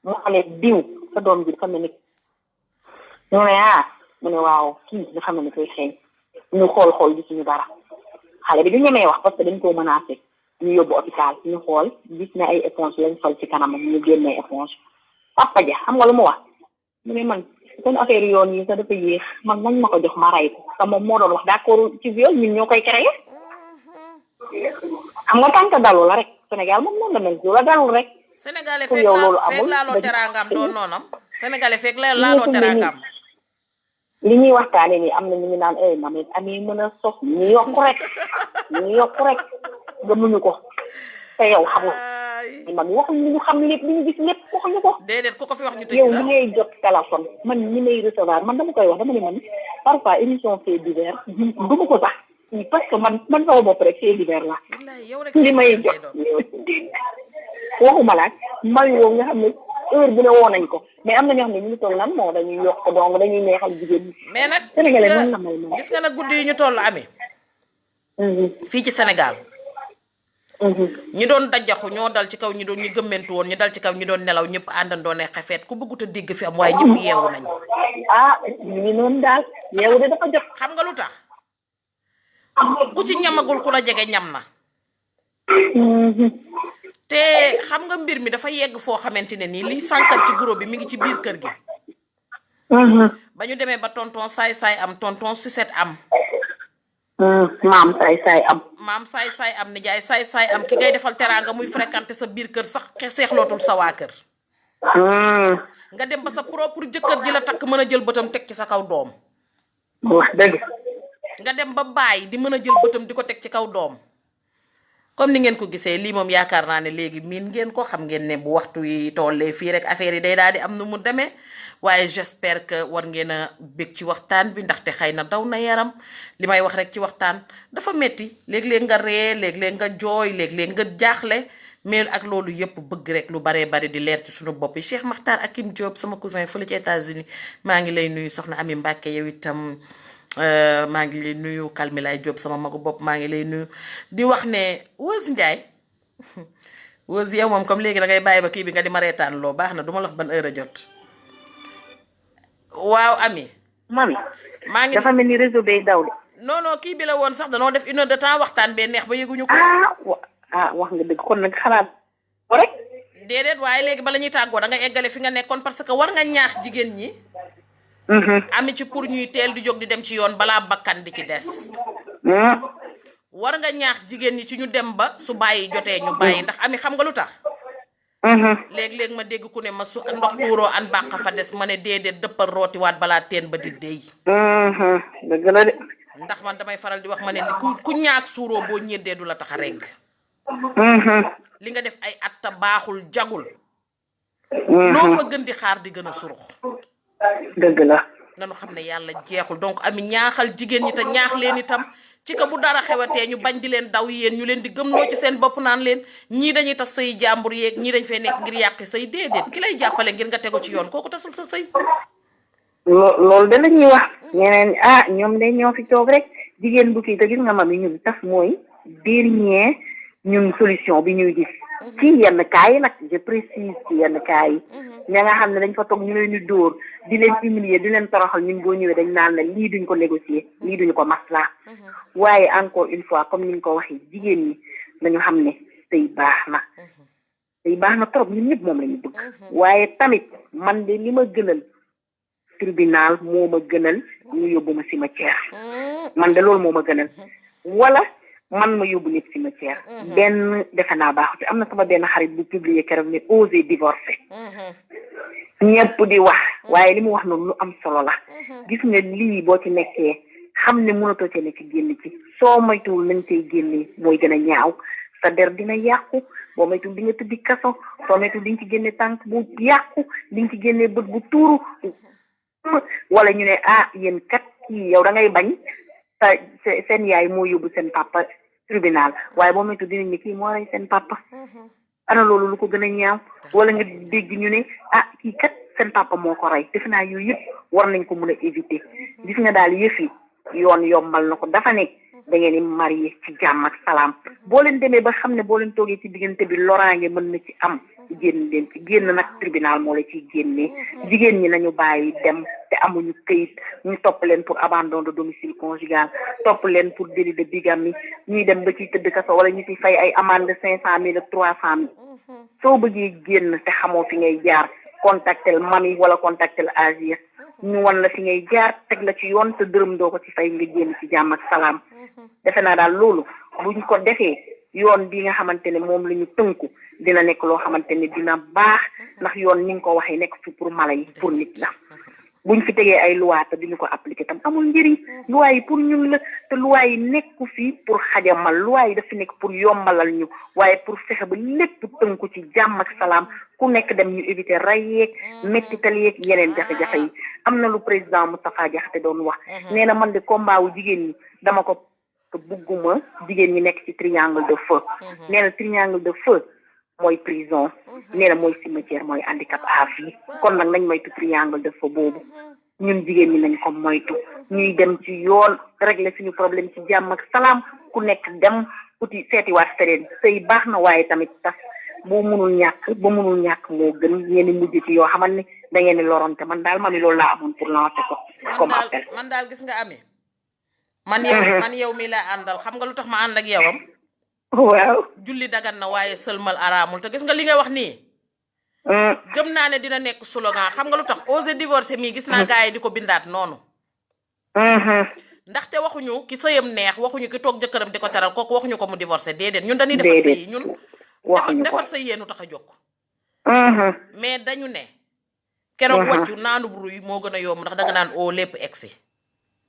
mu xale diw sa doom ji dafa mel ni ñu ne mu ne waaw kii nga xam ne koy xeeñ ñu xool gis ñu dara xale bi du ñemee wax parce que dañ koo menacé ñu yóbbu hôpital ñu xool gis ne ay éponge lañ sol ci kanamam ñu génnee éponge papa ja xam nga lu mu wax mu ne man seen affaire yoon yi sax dafa yéex man nañ ma ko jox ma rey ko te moom moo doon wax d'accord ci viol ñun ñoo koy créé xam nga tànk dalu la rek Sénégal moom noonu la mel la dalul rek sénégalais fekk laaloo teraangam doon noonam sénégalais fekk laaloo teraangam li ñuy waxtaane nii am na ñu ngi naan mamit ami mën a sos ñu yokk rek gëmuñu ko te yow xamul man waxuñ li ñu xam lépp li ñu gis lépp waxuñu ko déedéet ku ko fi wax ñu tëj yow li ngay jot téléphone man ñi may recevoir man dama koy wax dama ne man parfois émission fait divers duma ko sax parce que man sama bopp rek fait divers la li may jot waxuma laaj may woo nga xam ne heure bu ne woo nañ ko mais am na ñoo xam ne ñu ngi toog naan moo dañuy yokk donc dañuy neexal jigéen ñi mais nag sénégalais mën na may moom gis nga nag guddi yi ñu toll amee fii ci Sénégal ñi doon dajaxu ñoo dal ci kaw ñi gëmmentu woon ñi dal ci kaw ñi doon nelaw ñëpp àndandoo ne xefeet ku bëggut a dégg fi am waaye ñëpp yeewu nañ ñu ngi noonu daal yeewu de dafa jot xam nga lu tax ku ci ñamagul ku la jege ñam na te xam nga mbir mi dafa yegg foo xamante ne nii liy sànkal ci groupe bi mi ngi ci biir kër gi ba ñu demee ba tonton saay-saay am tonton sucette am maam saay-saay am nijaay saay-saay am ki ngay defal teraanga muy fréquenté sa biir kër sax seexlootul sa waa kër nga dem ba sa propre jëkkër ji la takk mën a jël bëtam teg ci sa kaw doom wax dëgg nga dem ba bàyyi di mën a jël bëtam di ko teg ci kaw doom comme ni ngeen ko gisee lii moom yaakaar naa ne léegi miin ngeen ko xam ngeen ne bu waxtu yi tollee fii rek affaire yi day daal di am nu mu demee waaye j'espère que war ngeen a bég ci waxtaan bi ndaxte xëy na daw na yaram li may wax rek ci waxtaan dafa metti léeg-léeg nga ree léeg-léeg nga jooy léeg-léeg nga jaaxle mais ak loolu yëpp bëgg rek lu baree bari di leer ci suñu bopp yi. Cheikh Makhtar Akim Diop sama cousin fële ci États-Unis maa ngi lay nuyu. Soxna Ami Mbacke yow itam maa ngi lay nuyu. Kalmilaay Diop sama magu bopp maa ngi lay nuyu di wax ne Weuss Ndiaye Weuss yow moom comme léegi da ngay bàyyi ba kii bi nga di ma reetaan loo baax na duma la wax ban heure a jot. waaw Ami. mami maa ngi dafa mel ni réseau bay daw de. non kii bi la woon sax danoo def 1 heure de temps waxtaan bee neex ba yëguñu ko. wax nga dëgg kon nag xalaat ko rek. déedéet waaye léegi bala ñuy tàggoo da nga eggale fi nga nekkoon parce que war nga ñaax jigéen ñi. Ami ci pour ñuy teel di jóg di dem ci yoon balaa bakkan di ci des. war nga ñaax jigéen ñi ci ñu dem ba su bàyyi jotee ñu bàyyi ndax Ami xam nga lu tax. léeg-léeg ma dégg ku ne ma su ndox tuuroo an bàq fa des ma ne déedéet dëppal rootiwaat balaa teen ba di déy. dëgg la de. ndax man damay faral di wax ma ne ku ñaak suuroo boo ñeddee du la tax a regg. li nga def ay atta baaxul jagul. loo fa gën di xaar di gën a surux. dëgg la. nanu xam ne yàlla jeexul donc Ami ñaaxal jigéen ñi te ñaax leen itam ci ka bu dara xewatee ñu bañ di leen daw yéen ñu leen di gëmloo ci seen bopp naan leen ñii dañuy tas say jàmbur yeeg ñii dañ fee nekk ngir yàqi say déedéet ki lay jàppale ngir nga tegu ci yoon kooku tasul sa sëy. loolu de la ñuy wax. ñeneen ñoom de ñoo fi toog rek jigéen bu kii te gis nga mami ñun tas mooy dernier ñun solution bi ñuy gis. ci yenn cas yi nag je précise ci yenn cas yi. ña nga xam ne dañ fa toog ñu leen di dóor di leen humilier di leen toroxal ñun boo ñëwee dañ naan la lii duñ ko négocier lii duñu ko maslaa. waaye encore une fois comme ni nga ko waxee jigéen ñi dañu xam ne sëy baax na. sëy baax na trop ñun ñëpp moom la ñu bëgg. waaye tamit man de li ma gënal tribunal moo ma gënal ñu yóbbu ma cimetière. man de loolu moo ma gënal. wala man ma yóbbu nit cimetière. benn defe naa baaxut am na sama benn xarit bu publier keroog ne oser divorcer. ñëpp di wax waaye li mu wax noonu lu am solo la. gis nga lii boo ci nekkee xam ne mënatoo ci nekk génn ci soo moytuwul nañ koy génnee mooy gën a ñaaw sa der dina yàqu boo moytuwul di nga tëddi kaso soo moytuwul di nga ci génne tànk bu yàqu di nga ci génne bët bu tuuru wala ñu ne yéen kat kii yow da ngay bañ sa seen yaay moo yóbbu seen papa tribunal waaye boo moytuwul dinañ ne kii moo rey seen papa. ana loolu lu ko gën a ñaaw wala nga dégg ñu ne kii kat seen papa moo ko rey defe naa yooyu yëpp war nañ ko mun a éviter gis nga daal yëf yi yoon yombal na ko dafa ne da ngeen di marié ci jàmm ak salaam boo leen demee ba xam ne boo leen toogee ci diggante bi loraange mën na ci am génn leen ci génn nag tribunal moo la ciy génnee jigéen ñi nañu bàyyi dem te amuñu këyit ñu topp leen pour abandon de domicile conjugal topp leen pour délit de bigamie ñuy dem ba ciy tëdd kaso wala ñu ciy fay ay amende de 500,000 ak 300,000 soo bëggee génn te xamoo fi ngay jaar contactel mami wala contactel Agir ñu wan la fi ngay jaar teg la ci yoon te dërëm doo ko ci fay nga génn ci jàmm ak salaam defe naa daal loolu buñ ko defee yoon bi nga xamante ne moom la ñu tënku dina nekk loo xamante ne dina baax ndax yoon ni nga ko waxee nekk fi pour mala yi pour nit la buñ fi tegee ay loi te duñu ko appliqué tam amul njëriñ loi yi pour ñun la te loi yi nekku fi pour xajamal loi yi dafa nekk pour yombalal ñu waaye pour fexe ba lépp tënku ci jàmm ak salaam ku nekk dem ñu éviter ray yeeg mettital yeeg yeneen jafe-jafe yi am na lu président Moustapha Diakhaté doon wax nee na man de combat wu jigéen ñi dama ko bugguma jigéen ñi nekk ci triangle de feu nee na triangle de feu mooy prison nee na mooy cimetière mooy handicap à vie kon nag nañ moytu triangle de feu boobu ñun jigéen ñi nañ ko moytu ñuy dem ci yoon régler suñu problème ci jàmm ak salaam ku nekk dem uti seetiwaat feneen sëy baax na waaye tamit tas boo mënul ñàkk moo gën ngeen mujj ci yoo xamante ne da ngeen di loronte man daal mami loolu laa amoon pour lancer ko comme appel man daal gis nga amee man yow mi laa àndal xam nga lu tax ma ànd ak yowam waaw julli dagan na waaye sëlmal araamul te gis nga li nga wax nii gëm naa ne dina nekk slogan xam nga lu tax oser divorcer mii gis naa gars yi di ko bindaat noonu ndaxte waxuñu ki sëyam neex waxuñu ki toog jëkkëram di ko teral kooku waxuñu ko mu divorcer déedéet ñun dañuy defar sëy yi ñun defar sëy yeenu tax a jóg mais dañu ne keroog wàccu naanub ruy moo gën a yomb ndax danga naan oo lépp egsi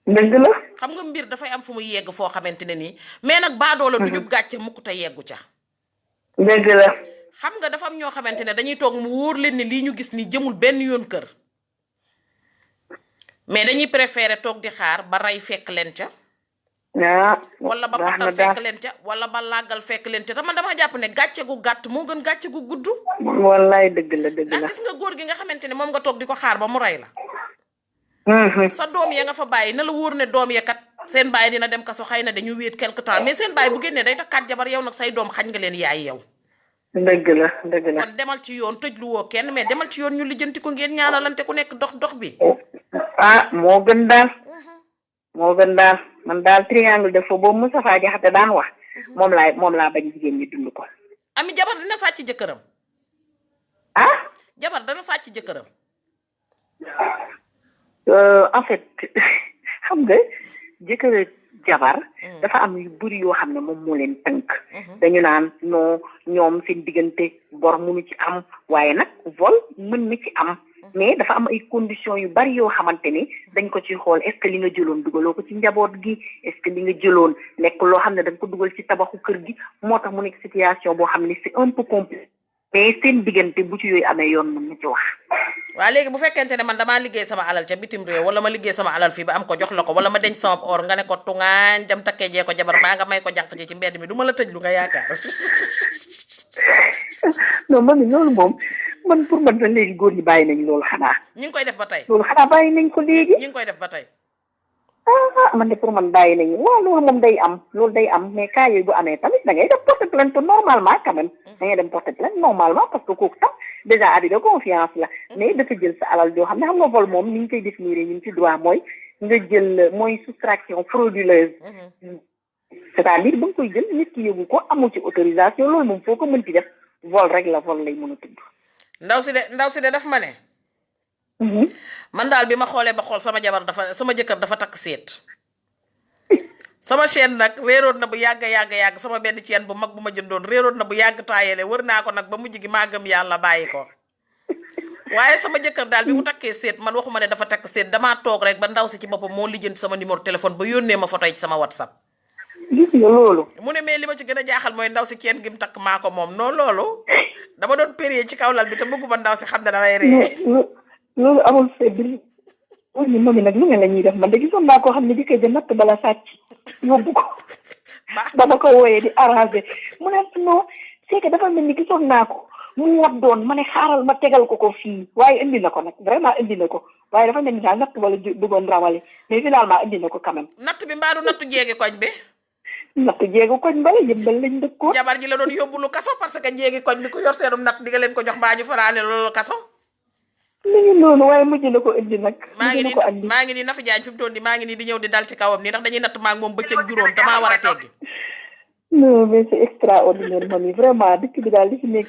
dëgg la xam nga mbir dafay am fu muy yegg foo xamante ne nii mais nag baadoola du jub gàcce mukk te yeggu ca dëgg la xam nga dafa am ñoo xamante ne dañuy toog mu wóor leen ne lii ñu gis ni jëmul benn yoon kër mais dañuy préférer toog di xaar ba rey fekk leen ca wala ba patal fekk leen ca wala ba làggal fekk leen ca te man dama jàpp ne gàcce gu gàtt moo gën gàcce gu gudd. wallaay dëgg la ndax gis nga góor gi nga xamante ne moom nga toog di ko xaar ba mu rey la. sa doom ya nga fa bàyyi na la wóor ne doom ya kat seen bàyyi dina dem kaso xëy na dañu wéet quelque temps mais seen bàyyi bu génnee day takkaat jabar yow nag say doom xañ nga leen yaay yow. dëgg la kon demal ci yoon tëj lu woo kenn mais demal ci yoon ñu lijjanti ko ngeen ñaanalante ku nekk dox bi. moo gën daal. moo gën daal man daal triangle de faux boobu Moustapha Diakhaté daan wax moom laa bañ jigéen ñi dund ko. ami jabar dina sàcc jëkkëram. jabar dana sàcc jëkkëram. en fait xam nga jëkkër jabar dafa am yu bëri yoo xam ne moom moo leen tënk. dañu naan non ñoom seen diggante bor munu ci am waaye nag vol mën na ci am. mais dafa am ay conditions yu bari yoo xamante ni dañ ko ci xool est-ce que li nga jëloon dugaloo ko ci njaboot gi est-ce que li nga jëloon nekk loo xam ne dañ ko dugal ci tabaxu kër gi moo tax mu nekk situation boo xam ne c'est un peu compliqué mais seen diggante bu ci yooyu amee yoon mën na ci wax. waaw léegi bu fekkente ne man damaa liggéey sama alal ca bitim réew wala ma liggéey sama alal fii ba am ko jox la ko wala ma denc sama or nga ne ko tungaañ dem takkee jee ko jabar baa nga may ko jànq ji ci mbedd mi du ma la tëj lu nga yaakaar. non mami loolu moom man pour man sax léegi góor ñi bàyyi nañ loolu xanaa. ñi ngi koy def ba tey. loolu xanaa bàyyi nañ ko léegi. ñi ngi koy def ba tey. man de pour man bàyyi nañu waaw loolu moom day am loolu day am mais cas yooyu bu amee tamit da ngay def porter plainte normalement quand même. da ngay dem porter plainte normalement parce que kooku tam déjà abus de confiance la. mais dafa jël sa alal joo xam ne xam nga vol moom ni ñu koy définir ñu ngi ci droit mooy nga jël mooy soustraction frauduleuse. c'est-à-dire ba nga koy jël nit ki yëgu ko amul ci autorisation loolu moom foo ko mën ci def vol rek la vol lay mën a tudd. ndaw si de daf ma ne. man daal bi ma xoolee ba xool sama jëkkër dafa takk seet. sama chaîne nag réeroon na bu yàgg sama benn chaîne bu mag bu ma jëndoon réeroon na bu yàgg taayele wër naa ko nag ba mujj gi maa gëm yàlla bàyyi ko. waaye sama jëkkër daal bi mu takkee seet man waxuma ne dafa takk seet damaa toog rek ba ndaw si ci boppam moo lijjanti sama numéro téléphone ba yónnee ma photo yi ci sama WhatsApp. gis nga loolu. mu ne mais li ma ci gën a jaaxal mooy ndaw si ceen gi mu takk maa ko moom non loolu dama doon périer ci kaw lal bi te bëgguma ndaw si xam ne damay ree. loolu amul faible. wala ñu moom nag lu ngeen la ñuy def man de gisoon naa koo xam ne jëkkër ja natt bala sàcc yóbbu ko. ba ma ko wooyee di arrangé mu ne non c'est que dafa mel ni gisoon naa ko mu wat doon ma ne xaaral ma tegal ko fii waaye indi na ko nag vraiment indi na ko waaye dafa mel ni daal natt wala bëggoon rawale mais finalement indi na ko quand même. natt bi mbaa du nattu jéegi koñ bi. natt jéegu koñ bala yëmbal lañ dëkkoon. jabar ji la doon yóbbulu kaso parce que jéegi koñ bi ku yor seenum natt di nga leen ko jox mbaa ñu faraane loolu kaso. mi ngi noonu waaye mujj na ko indi nag. maa ngi nii Nafi Diagne fi mu toll nii maa ngi nii di ñëw di dal ci kawam nii ndax dañuy natt maa ngi moom bëccëg juróom te maa war a teggi. non mais c'est extraordinaire mami vraiment dëkk bi daal di fi nekk.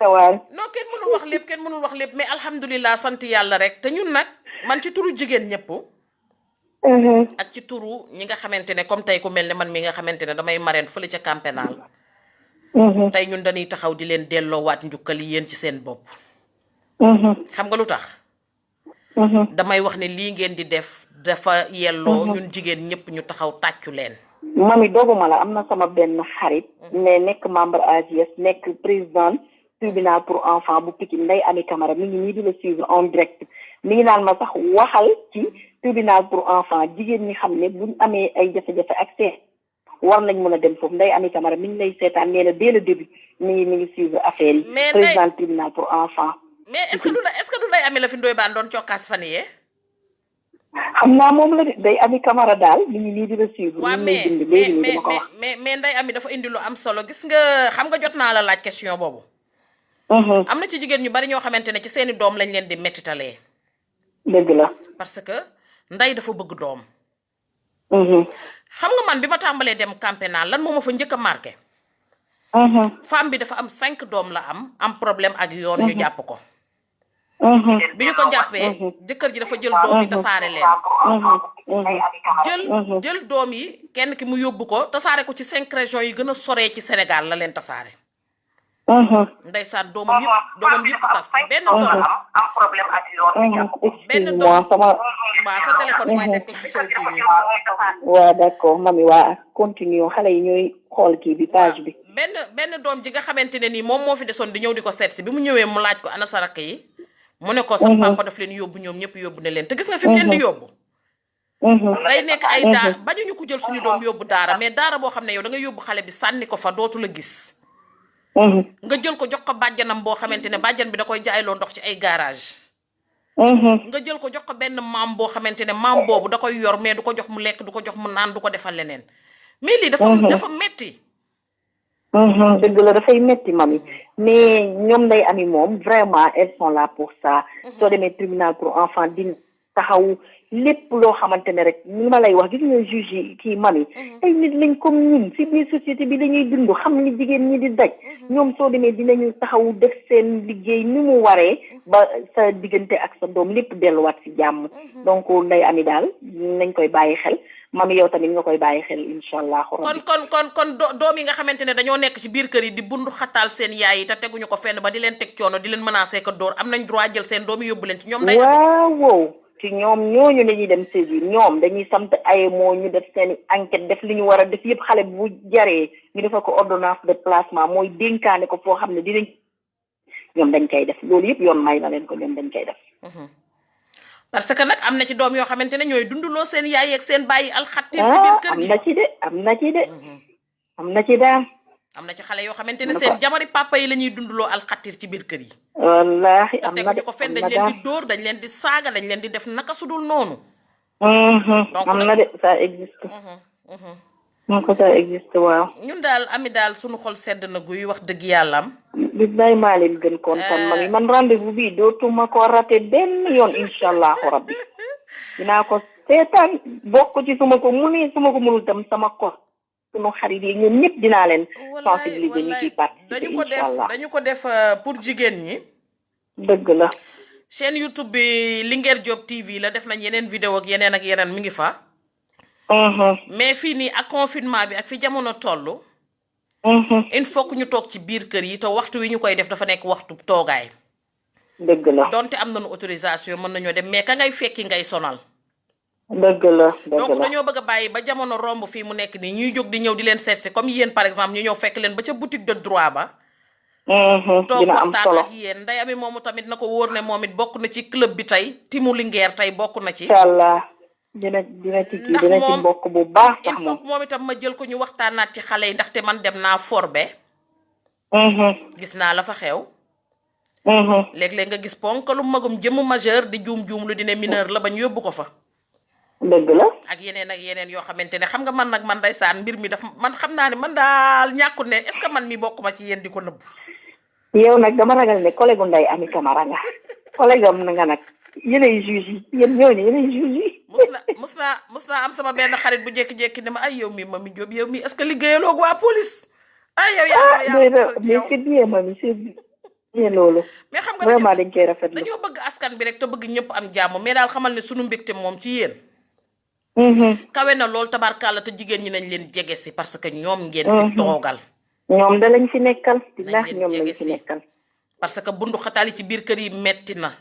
non kenn mënul wax lépp mais alhamdulilah sant yàlla rek te ñun nag man ci turu jigéen ñëpp. ak ci turu ñi nga xamante ne comme tey ku mel ne man mi nga xamante ne damay marraine fële ca camp pénal. tey ñun dañuy taxaw di leen delloowaat njukkal yi yéen ci seen bopp. xam nga lu tax. damay wax ne lii ngeen di def dafa yelloo ñun jigéen ñëpp ñu taxaw tàccu leen. mami dooguma la am na sama benn xarit. ne nekk membre AGS nekk présidente tribunal pour enfants bu Pikine Ndeye Amy Camara mi ngi nii di la suivre en direct mi ngi naan ma sax waxal ci tribunal pour enfants jigéen ñi xam ne buñ amee ay jafe-jafe ak seen war nañ mën a dem foofu Ndeye Amy Camara mi ngi lay seetaan nee na dès le début mi ngi suivre affaire yi. président tribunal pour enfants. mais est-ce que du Ndeye Amy la fi Ndoye Bane doon cokkaas fan yee. xam naa moom la de Ndeye Amy Camara daal mi ngi nii di la suivre. waaw mais Ndeye Amy dafa indi lu am solo gis nga xam nga jot naa la laaj question boobu. am na ci jigéen ñu bari ñoo xamante ne ci seeni doom lañ leen di mettitalee. dëgg la. parce que ndey dafa bëgg doom. xam nga man bi ma tàmbalee dem camp pénal lan moo ma fa njëkk a marqué. femme bi dafa am 5 doom la am problème ak yoon ñu jàpp ko. bi ñu ko jàppee jëkkër ji dafa jël doom yi tasaare leen. jël doom yi kenn ki mu yóbbu ko tasaare ko ci 5 régions yi gën a soree ci Sénégal la leen tasaare. ndeysaan doomam yëpp tas benn doom am problème ak yoon. benn doom waa sa téléphone mooy déclenché kii bi. waaw d'accord mami waa continue xale yi ñooy xool kii bi page bi. benn doom ji nga xamante ne nii moom moo fi desoon di ñëw di ko seet si bi mu ñëwee mu laaj ko ana sarak yi. mu ne ko sama papa daf leen yóbbu ñoom ñëpp yóbbu ne leen te gis nga fi mu leen di yóbbu. day nekk ay daara bañuñu ko jël suñu doom yóbbu daara mais daara boo xam ne yow da nga yóbbu xale bi sànni ko fa dootu la gis nga jël ko jox ko bàjjanam boo xamante ne bàjjan bi da koy jaayloo ndox ci ay garage nga jël ko jox ko benn maam boo xamante ne maam boobu da koy yor mais du ko jox mu lekk du ko jox mu naan du ko defal leneen mais lii dafa metti dëgg la dafay metti mami mais ñoom nday ami moom vraiment elles sont là pour ça soo demee tribunal pour enfants di taxaw lépp loo xamante ne rek ni ma lay wax gis nga juge yi kii mami ay nit lañ comme ñun si biir société bi dañuy dund xam ni jigéen ñi di daj ñoom soo demee dinañu taxaw def seen liggéey ni mu waree ba sa diggante ak sa doom lépp delluwaat si jàmm donc nday ami daal nañ koy bàyyi xel mami yow tamit nga koy bàyyi xel incha allah. kon doom yi nga xamante ne dañoo nekk ci biir kër yi di bundu xataal seen yaay yi te teguñu ko fenn ba di leen teg coono di leen menacer ko dóor am nañ droit jël seen doom yi yóbbu leen ci ñoom. waaw ci ñoom ñooñu la ñuy dem saisir ñoom dañuy sant ay moo ñu def seen enquête def li ñu war a def yëpp xale bu jaree ñu defal ko ordonnance de placement mooy dénkaane ko foo xam ne dinañ ñoom dañ koy def loolu yëpp yoon may na leen ko ñoom dañ koy def. parce que nag am na ci doom yoo xamante ne ñooy dunduloo seen yaay ak seen bàyyi alxatir ci biir kër gi am na ci daal. am na ci xale yoo xamante ne seen jabari papa yi la ñuy dunduloo alxatir ci biir kër yi. wallaahi am na teguñu ko fenn dañ leen di dóor dañ leen di saaga dañ leen di def naka sudul noonu. donc am na de ça existe. moo ko ça existe waaw. ñun daal ami daal suñu xol sedd na guy wax dëgg yàlla am. billaay maa leen gën kontaan mami man rendez-vous bi dootuma ko raté benn yoon incha allahu rabbi dinaa ko seetaan bokk ci suma ko munee suma ko munul tam sama ko sunu xarit yi ñoom ñëpp dinaa leen sensibiliser ñu ciy participer incha allah dañu ko def pour jigéen ñi. dëgg la. chaîne YouTube bi Linguère Diop TV la def nañ yeneen vidéo ak yeneen mi ngi fa. mais fii nii ak confinement bi ak fi jamono toll. il faut que ñu toog ci biir kër yi te waxtu wi ñu koy def dafa nekk waxtu toogaay. dëgg la donte am nañu autorisation mën nañoo dem mais ka ngay fekki ngay sonal. dëgg la donc dañoo bëgg a bàyyi ba jamono romb fii mu nekk nii ñuy jóg di ñëw di leen seetsi comme yéen par exemple ñu ñëw fekk leen ba ca boutique de droit ba. toog waxtaan ak yéen nday ami moomu tamit na ko wóor ne moom it bokk na ci club bi tey timu Linguère tey bokk na ci. incha allah dina ci bokk bu baax. il faut moom itam ma jël ko ñu waxtaanaat ci xale yi ndaxte man dem naa forbe. gis naa la fa xew. léeg-léeg nga gis ponkalu magum jëmu majeur di juum lu dine mineur la ba ñu yóbbu ko fa. dëgg la. ak yeneen yoo xamante ne xam nga man nag man ndeysaan mbir mi daf man xam naa ne man daal ñàkkul ne est-ce que man mi bokk ma ci yéen di ko nëbb. yow nag dama ragal ne collègue Ndeye Amy Camara nga collègue am nga nag yéenay juge yi yéen ñooñu yéenay juge yi. mus naa am sama benn xarit bu jékki-jékki ne ma ay yow mi Mamy Diop yow mi est-ce que liggéeyaloo ak waa police. ay yow yaa mais c'est bien Mamy c'est bien loolu. mais xam nga vraiment dañ koy rafetlu. dañoo bëgg askan bi rek te bëgg ñëpp am jàmm mais daal xamal ne sunu mbégte moom ci yéen. kawe na loolu tabarkàlla te jigéen ñi nañ leen jege si parce que ñoom ngeen fi toogal. ñoom da lañ fi nekkal. billahi ñoom lañ fi nekkal. parce que bundu xataal yi ci biir kër yi metti na.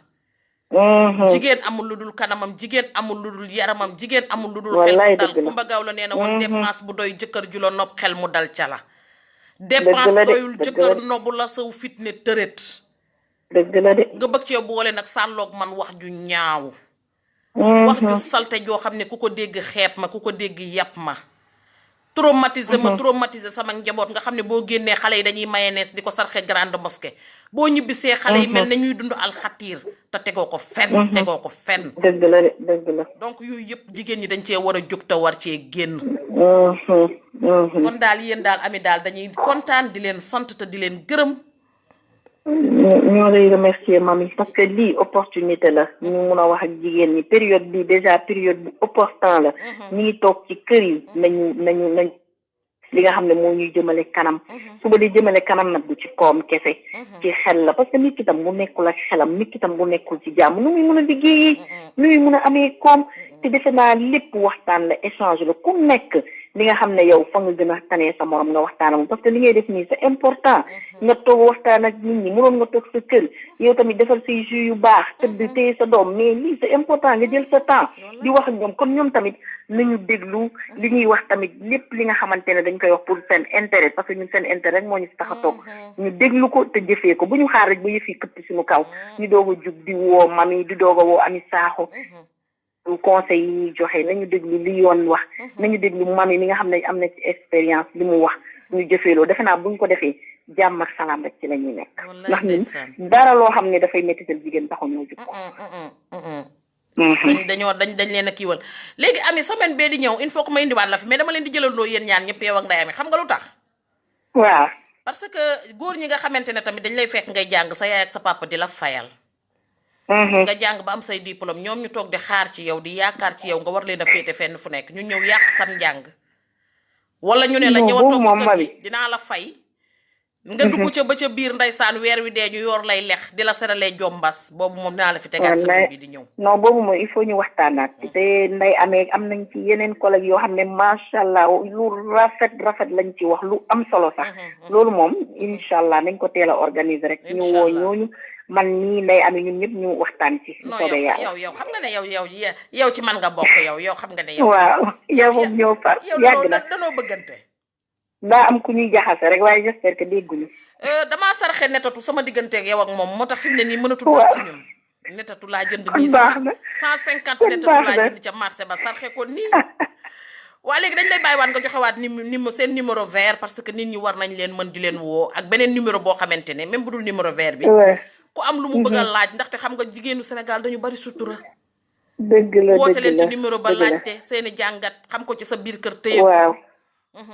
jigéen amul lu dul kanamam jigéen amul lu dul yaramam jigéen amul lu dul xel mu dal Kumba Gaaw la nee na woon dépense bu doy jëkkër ju la nopp xel mu dal ca la. dépense doyul jëkkër nobu la saw fit ne tërét. dëgg la de. nga bëgg cee boole nag sàlloog man wax ju ñaaw. wax ju salte joo xam ne ku ko dégg xeeb ma ku ko dégg yàpp ma. traumatisé sama njaboot nga xam ne boo génnee xale yi dañuy mayonnaise di ko sarxe grande mosquée boo ñibbisee xale yi mel na ñuy dund alxatiir te tegoo ko fenn. dëgg la de dëgg la. donc yooyu yëpp jigéen ñi dañ cee war a jóg te war cee génn. kon daal yéen daal ami daal dañuy kontaan di leen sant te di leen gërëm. ñoo lay remercier Mamy parce que lii opportunité la ñu mun a wax ak jigéen ñi période bi déjà période bu opportun la ñu ngi toog ci kër yi nañu li nga xam ne moo ñuy jëmale kanam suba di jëmale kanam nag du ci koom kese ci xel la parce que nit ki tam bu nekkul ak xelam nit ki tam bu nekkul ci jàmm nu muy mun a liggéeyi nu muy mun a amee koom te defe naa lépp waxtaan la échange la ku nekk li nga xam ne yow fa nga gën a tanee sa morom nga waxtaan parce que li ngay def nii c'est important nga toog waxtaan ak nit ñi mënoon nga toog sa kër yow tamit defal say jus yu baax tëdd téye sa doom mais lii c'est important nga jël sa temps di wax ak ñoom kon ñoom tamit nañu déglu li ñuy wax tamit lépp li nga xamante ne dañ koy wax pour seen intérêt parce que ñun seen intérêt rek moo ñu si tax a toog ñu déglu ko te jëfee ko bu ñu xaar rek ba yëf yi këpp suñu kaw ñu doog a jug di woo Mamy di doog a woo Ami Sakho conseil yi ñuy joxe nañu déglu li yoon wax nañu déglu mami mi nga xam ne am na ci expérience li mu wax ñu jëfeeloo defe naa buñ ko defee jàmm ak salaam rek ci la ñuy nekk ndax ñun dara loo xam ne dafay mettital jigéen taxu ñoo jóg dañ leen a kiiwal léegi Ami semaine bee di ñëw il faut que ma indiwaat la fi mais dama leen di jëlandoo yéen ñaan ñëpp yow ak Ndeye Ami xam nga lu tax waaw parce que góor ñi nga xamante ne tamit dañ lay fekk ngay jàng sa yaay ak sa papa di la fayal nga jàng ba am say diplôme ñoom ñu toog di xaar ci yow di yaakaar ci yow nga war leen a féete fenn fu nekk ñu ñëw yàq sam njàng wala ñu ne la ñëw a toog ci kër gi dinaa la fay nga dugg ca ba ca biir ndeysaan weer wi dee ñu yor lay lex di la seralee jombas boobu moom dinaa la fi tegaat sa bi di ñëw non boobu moom il faut ñu waxtaanaat te Ndeye Amee am nañ ci yeneen collègue yoo xam ne macha allah lu rafet lañ ci wax lu am solo sax loolu moom incha allah nañ ko teel a organiser rek ñu woo ñooñu man nii Ndeye Amee ñun ñëpp ñu waxtaan ci soobee yàlla yow xam nga ne yow ci man nga bokk yow xam nga ne yow waaw yow moom ñoo far yàgg na danoo bëggante daa am ku ñuy jaxase rek waaye j'espère que dégguñu damaa sarxe netatu sama digganteeg yow ak moom moo tax fi mu ne nii mënatul dara ci ñun netatu laa jënd nii 150 netatu laa jënd ca marché ba sarxe ko nii waa léegi dañ lay bàyyiwaat nga joxewaat seen numéro vert parce que nit ñi war nañ leen mën di leen woo ak beneen numéro boo xamante ne même bu dul numéro vert bi ku am lu mu bëgg a laaj ndaxte xam nga jigéenu Sénégal dañu bari sutura dëgg la woote leen ci numéro ba laajte seeni jàngat xam ko ci sa biir kër téye waaw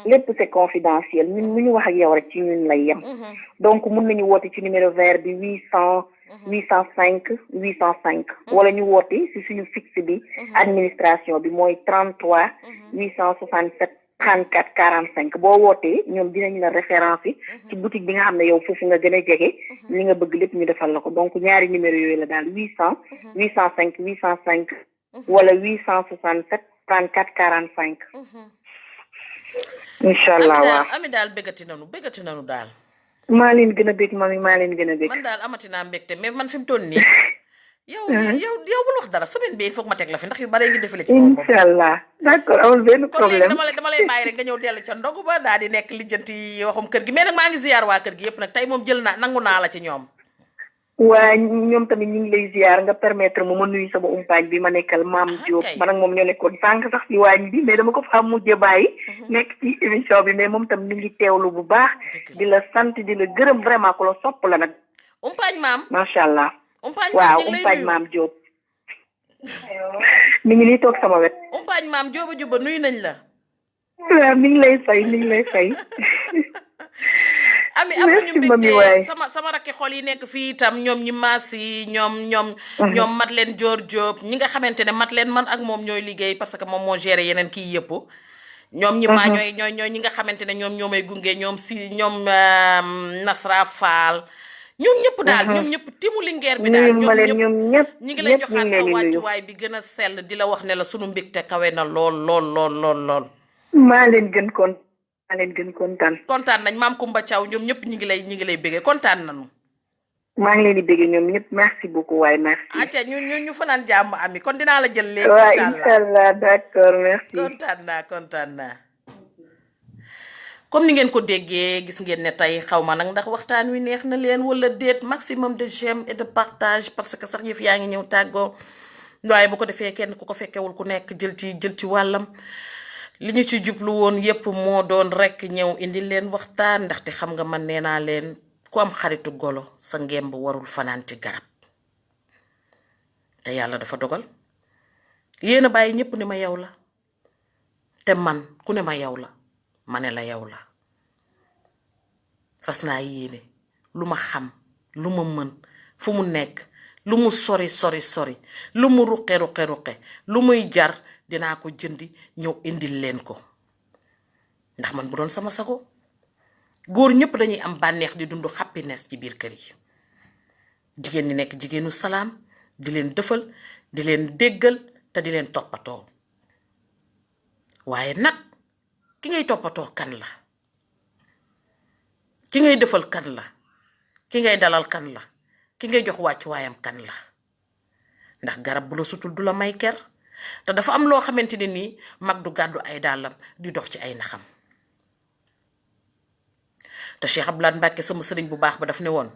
lépp c'est confidentiel ñun lu ñu wax ak yow rek ci ñun lay yem donc mun nañu woote ci numéro vert bi 805 wala ñu woote si suñu fixe bi administration bi mooy 33 867 34 45 boo wootee ñoom dinañ la référence ci boutique bi nga xam ne yow foofu nga gën a jege li nga bëgg lépp ñu defal la ko donc ñaari numéro yooyu la daal 805 wala 867 34 45 incha allah waaw Ami daal bëggati nanu daal maa leen gën a bëgg mami maa leen gën a bëgg man daal amati naa mbégte mais man fi mu toll nii yow bul wax dara semaine bi il faut que ma teg la fi ndax yu bare ngi defale ci sama bopp incha allah d'accord amul benn problème kon léegi dama lay bàyyi rek nga ñëw dellu ca ndogu ba daal di nekk lijjanti waxum kër gi mais nag maa ngi ziyaar waa kër gi yëpp nag tey moom nangu naa la ci ñoom waa ñoom tamit ñu ngi lay ziar nga permettre ma nuyu sama umpaañ bi ma nekkal maam Diop man ak moom ñoo nekkoon sànq sax ci waañ bi mais dama ko fa mujjee bàyyi nekk ci émission bi mais moom tam ñu ngi teewlu bu baax di la sant di la gërëm vraiment ku la sopp la nag umpaañ maam macha allah waaw umpaañ maam Diop mi ngi nii toog sama wet umpaañ maam Diop juba nuyu nañ la waaw mi ngi lay fay Ami am nañu mbégte sama rakki xol yi nekk fii itam ñoom ñi maas yi ñoom Madeleine Diop ñi nga xamante ne Madeleine man ak moom ñooy liggéey parce que moom moo géré yeneen kii yëpp ñoom ñi maa ñooy ñi nga xamante ne ñoom ñoomay gunge ñoom Nasra Fall ñoom ñëpp daal ñoom ñëpp timu Linguère bi daal ñoom ñëpp ñi ngi lay joxaat sa wàccuwaay bi gën a sell di la wax ne la sunu mbégte kawe na lool maa leen gën kontaan nañ maam Kumba Thiaw ñoom ñëpp ñi ngi lay bëggee kontaan nañu maa ngi leen di bëggee ñoom ñëpp merci beaucoup waaye merci acca ñu fanaan jàmm Ami kon dinaa la jël léegi waaw inchallah d'accord merci kontaan naa comme ni ngeen ko déggee gis ngeen ne tey xaw ma nag ndax waxtaan wi neex na leen wala déet maximum de j'aime et de partage parce que sax yëf yaa ngi ñëw tàggoo waaye bu ko defee kenn ku ko fekkewul ku nekk jël ci wàllam li ñu ci jublu woon yépp moo doon rek ñëw indi leen waxtaan ndaxte xam nga man nee naa leen ku am xaritu golo sa ngemb warul fanaan ci garab te yàlla dafa dogal yéen a bàyyi ñépp ni ma yow la te man ku ne ma yow la ma ne la yow la fas naa yéene lu ma xam lu ma mën fu mu nekk lu mu sori lu mu ruqe lu muy jar dinaa ko jëndi ñëw indil leen ko ndax man bu doon sama sago góor ñëpp dañuy am bànneex di dund happiness ci biir kër yi jigéen ñi nekk jigéenu salaam di leen dëfal di leen déggal te di leen toppatoo waaye nag ki ngay toppatoo kan la ki ngay dëfal kan la ki ngay dalal kan la ki ngay jox wàccuwaayam kan la ndax garab bu la sutul du la may ker te dafa am loo xamante ne nii mag du gàddu ay dàllam di dox ci ay naxam te Cheikh Abdoulaye Mbacke sama sëriñ bu baax ba daf ne woon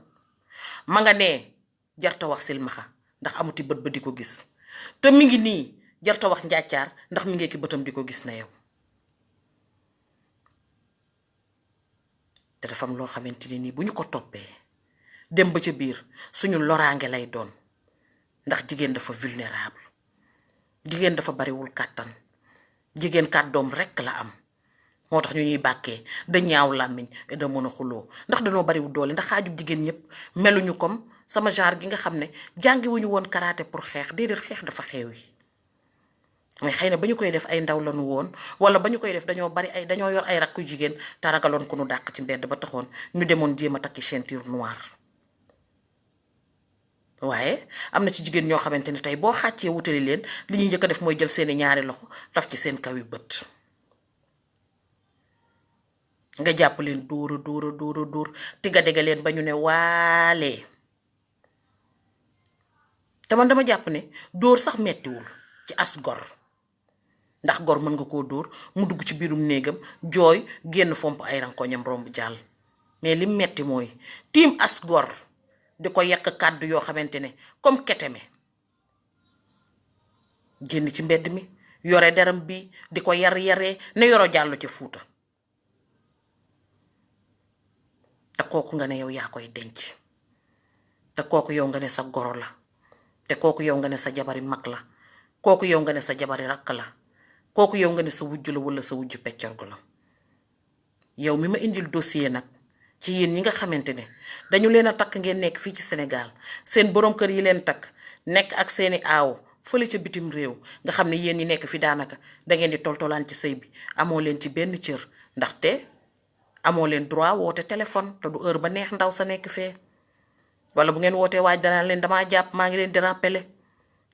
ma nga nee jarta wax silmaxa ndax amuti bët ba di ko gis te mi ngi nii jarta wax njàccaar ndax mi ngi ki bëtam di ko gis na yow. te dafa am loo xamante ne nii bu ñu ko toppee dem ba ca biir suñu loraange lay doon ndax jigéen dafa vulnérable jigéen dafa bariwul kàttan jigéen kàddoom rekk la am moo tax ñu ñuy bàkkee da ñaaw làmmiñ da mën a xuloo ndax dañoo bariwul doole ndax xaajub jigéen ñëpp meluñu comme sama genre gi nga xam ne jàngiwuñu woon karaté pour xeex déedéet xeex dafa xeew yi mais xëy na ba ñu koy def ay ndaw lañu woon wala ba ñu koy def dañoo yor ay rakku jigéen te ragaloon ku nu dàq ci mbedd ba taxoon ñu demoon jéem a takki ceinture noire waaye am na ci jigéen ñoo xamante ne tey boo xàccee wutali leen li ñuy njëkk a def mooy jël seeni ñaari loxo taf ci seen kaw yi bët nga jàpp leen dóor tiga dégga leen ba ñu ne waalee te man dama jàpp ne dóor sax mettiwul ci as gor ndax gor mën nga koo dóor mu dugg ci biirum néegam jooy génn fomp ay rankoñam romb jàll mais li metti mooy tiim as gor di ko yàq kàddu yoo xamante ne comme keteme génn ci mbedd mi yore deram bi di ko yaree ne yoro jàllu ca fuuta te kooku nga ne yow yaa koy denc te kooku yow nga ne sa goro la te kooku yow nga ne sa jabari mag la kooku yow nga ne sa jabari rakk la kooku yow nga ne sa wujju la wala sa wujju peccorgo la yow mi ma indil dossier nag ci yéen ñi nga xamante ne dañu leen a takk ngeen nekk fii ci Sénégal seen borom kër yi leen takk nekk ak seeni aaw fële ca bitim réew nga xam ne yéen ñi nekk fi daanaka dangeen di toltolaan ci sëy bi amoo leen ci benn cër ndaxte amoo leen droit woote téléphone te du heure ba neex ndaw sa nekk fee wala bu ngeen wootee waaj danaa leen damaa jàpp maa ngi leen di rappeler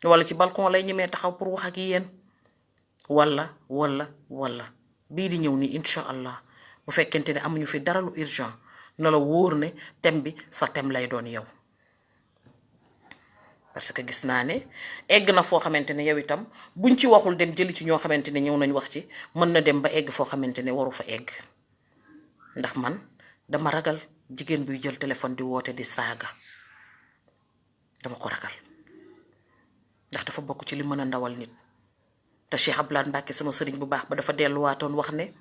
wala ci balcon lay ñemee taxaw pour wax ak yéen wala bii di ñëw nii incha allah bu fekkente ne amuñu fi dara lu urgent na la wóor ne thème bi sa thème lay doon yow parce que gis naa ne egg na foo xamante ne yow itam buñ ci waxul dem jëli ci ñoo xamante ne ñëw nañ wax ci mën na dem ba egg foo xamante ne waru fa egg ndax man dama ragal jigéen buy jël téléphone di woote di saaga dama ko ragal ndax dafa bokk ci li mën a ndawal nit te Cheikh Abdoulaye Mbacke sama sëriñ bu baax ba dafa delluwaatoon wax ne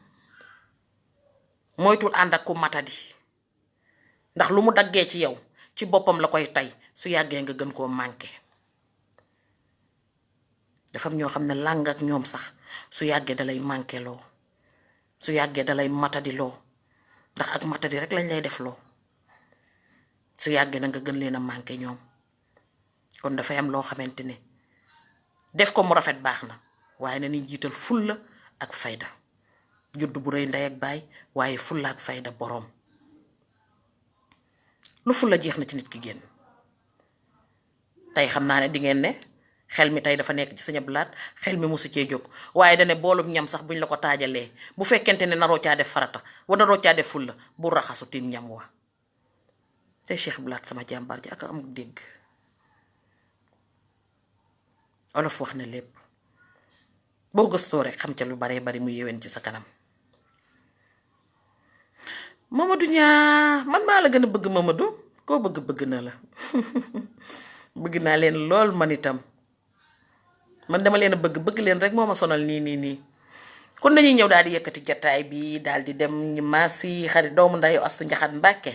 moytul ànd ak ku matadi ndax lu mu daggee ci yow ci boppam la koy tay su yàggee nga gën koo manqué dafa am ñoo xam ne làng ak ñoom sax su yàggee dalay manqué loo su yàggee dalay matadi loo ndax ak matadi rek lañ lay def loo su yàggee na nga gën leen a manqué ñoom kon dafay am loo xamante ne def ko mu rafet baax na waaye na ni jiital fulla ak fayda judd bu rëy ndey ak baay waaye fulla ak fayda boroom lu fulla jeex na ci nit ki génn tey xam naa ne di ngeen ne xel mi tey dafa nekk ci Sëñ Abdou Lahad xel mi mosu cee jóg waaye dane boolum ñam sax buñ la ko taajalee bu fekkente ne naroo caa def farata wa naroo caa def fulla bu raxasu tin ñam wa te Cheikh Abdou Lahad sama jàmbaar ji ak amul dégg olof wax na lépp boo gëstoo rek xam ca lu baree bari mu yéwén ci sa kanam Mamadou ñaa man maa la gën a bëgg Mamadou koo bëgg na la bëgg naa leen lool man itam man dama leen a bëgg leen rek moo ma sonal nii kon dañuy ñëw daal di yëkkati jataay bi daal di dem ñu maasi xarit doomu ndayu Astu Njaxat Mbàkke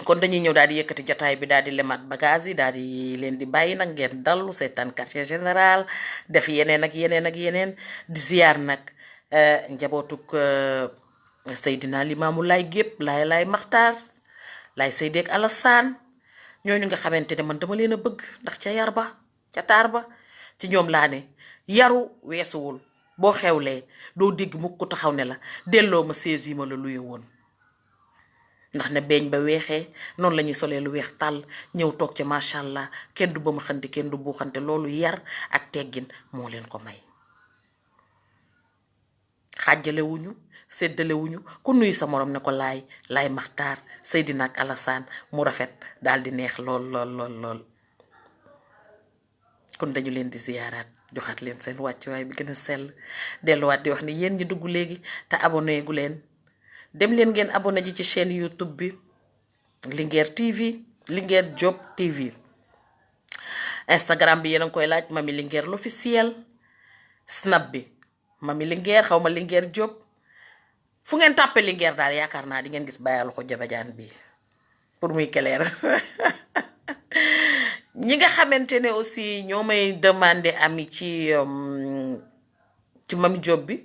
kon dañuy ñëw daal di yëkkati jataay bi daal di lemaat bagage yi daal di leen di bàyyi nag ngeen dallu seetaan quartier général def yeneen ak yeneen di ziar nag njabootuk Seydina Limaamu Laay gépp laay Maxtaar laay Seydi ak Alassane ñooñu nga xamante ne man dama leen a bëgg ndax ca yar ba ca taar ba ci ñoom laa ne yaru weesuwul boo xewlee doo dégg mukk ko taxaw ne la delloo ma saisi ma la luye woon ndax ne beeñ ba weexee noonu la ñuy solee lu weex tàll ñëw toog ca macha allah kenn du ba ma xante kenn du buuxante loolu yar ak teggin moo leen ko may xàjjalewuñu séddalewuñu ku nuyu sa morom ne ko laay Maxtaar Seydina ak Alassane mu rafet daal di neex lool kon dañu leen di ziyaaraat joxaat leen seen wàccuwaay bi gën a sell delluwaat di wax ni yéen ñi dugg léegi te abonné gu leen dem leen ngeen abonné ji ci chaîne YouTube bi Linguère TV Linguère Job TV Instagram bi yéen a ngi koy laaj Mamy Linguère l'officiel. Snap bi Mamy Linguère xaw ma Linguère Diop fu ngeen tàppe Linguère daal yaakaar naa di ngeen gis bàyyi loxo jabajaan bi pour muy clair. ñi nga xamante ne aussi ñoo may demander ami ci Mamy Diop bi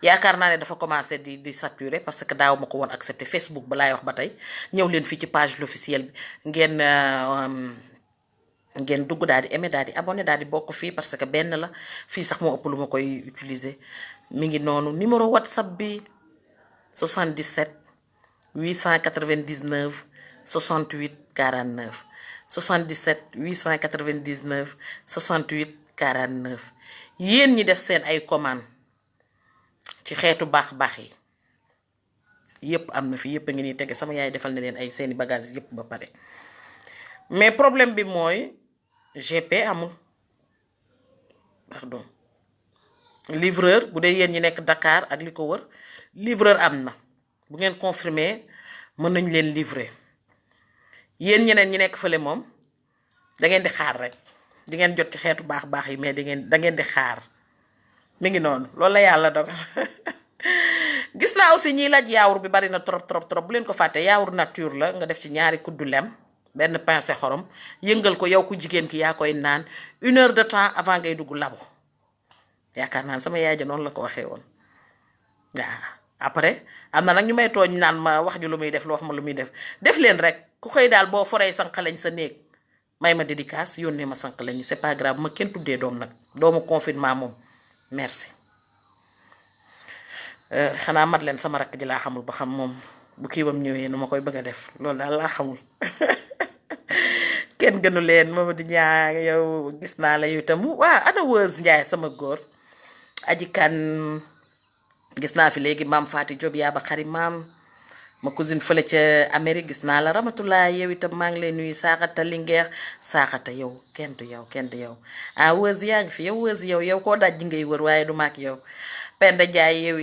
yaakaar naa ne dafa commencé di saturer parce que daaw ma ko woon accepter Facebook ba laay wax ba tey ñëw leen fii ci page l'officiel bi ngeen dugg daal di aimer daal di abonné daal di bokk fii parce que benn la fii sax moo ëpp lu ma koy utiliser mi ngi noonu numéro WhatsApp bi 77 899 68 49 77 899 68 49 yéen ñi def seen ay commande ci xeetu baax-baax yi yépp am na fi yépp a ngi nii tege sama yaay defal na leen ay seeni bagages yépp ba pare mais problème bi mooy GP amul pardon livreur bu dee yéen ñi nekk Dakar ak li ko wër livreur am na bu ngeen confirmer mën nañ leen livrer yéen ñeneen ñi nekk fële moom da ngeen di xaar rek di ngeen jot ci xeetu baax-baax yi mais da ngeen di xaar mi ngi noonu loolu la yàlla dogal. gis naa aussi ñiy laaj yaawur bi bari na trop bu leen ko fàtte yaawur nature la nga def ci ñaari kuddu lem benn pincée xorom yëngal ko yow ku jigéen ki yaa koy naan 1 heure de temps avant ngay dugg labo yaakaar naan sama yaay ja noonu la ko waxee woon waaw après am na nag ñu may tooñ naan ma wax ju lu muy def lu wax ma lu muy def leen rek ku xëy daal boo foree sànqaleñ sa néeg may ma dédicace yónnee ma sànqaleñ c'est pas grave ma kenn tuddee doom nag doomu confinement moom merci xanaa mat leen sama rakk ji laa xamul ba xam moom bu kiiwam ñëwee nu ma koy bëgg a def loolu daal laa xamul kenn gënu leen Mamadou Niang yow gis naa la yow itam waa ana Wëz Njaay sama góor aji kan gis naa fi léegi maam Faati Diop yaa ba xari maam ma cousine fële ca Amérique gis naa la Ramatulaay yow itam maa ngi lay nuyu Saaxata Linguère Saaxata yow kenn du yow ah Wëz yaa ngi fi yow Wëz yow koo daj ji ngay wër waaye du maak yow Penda Njaay yow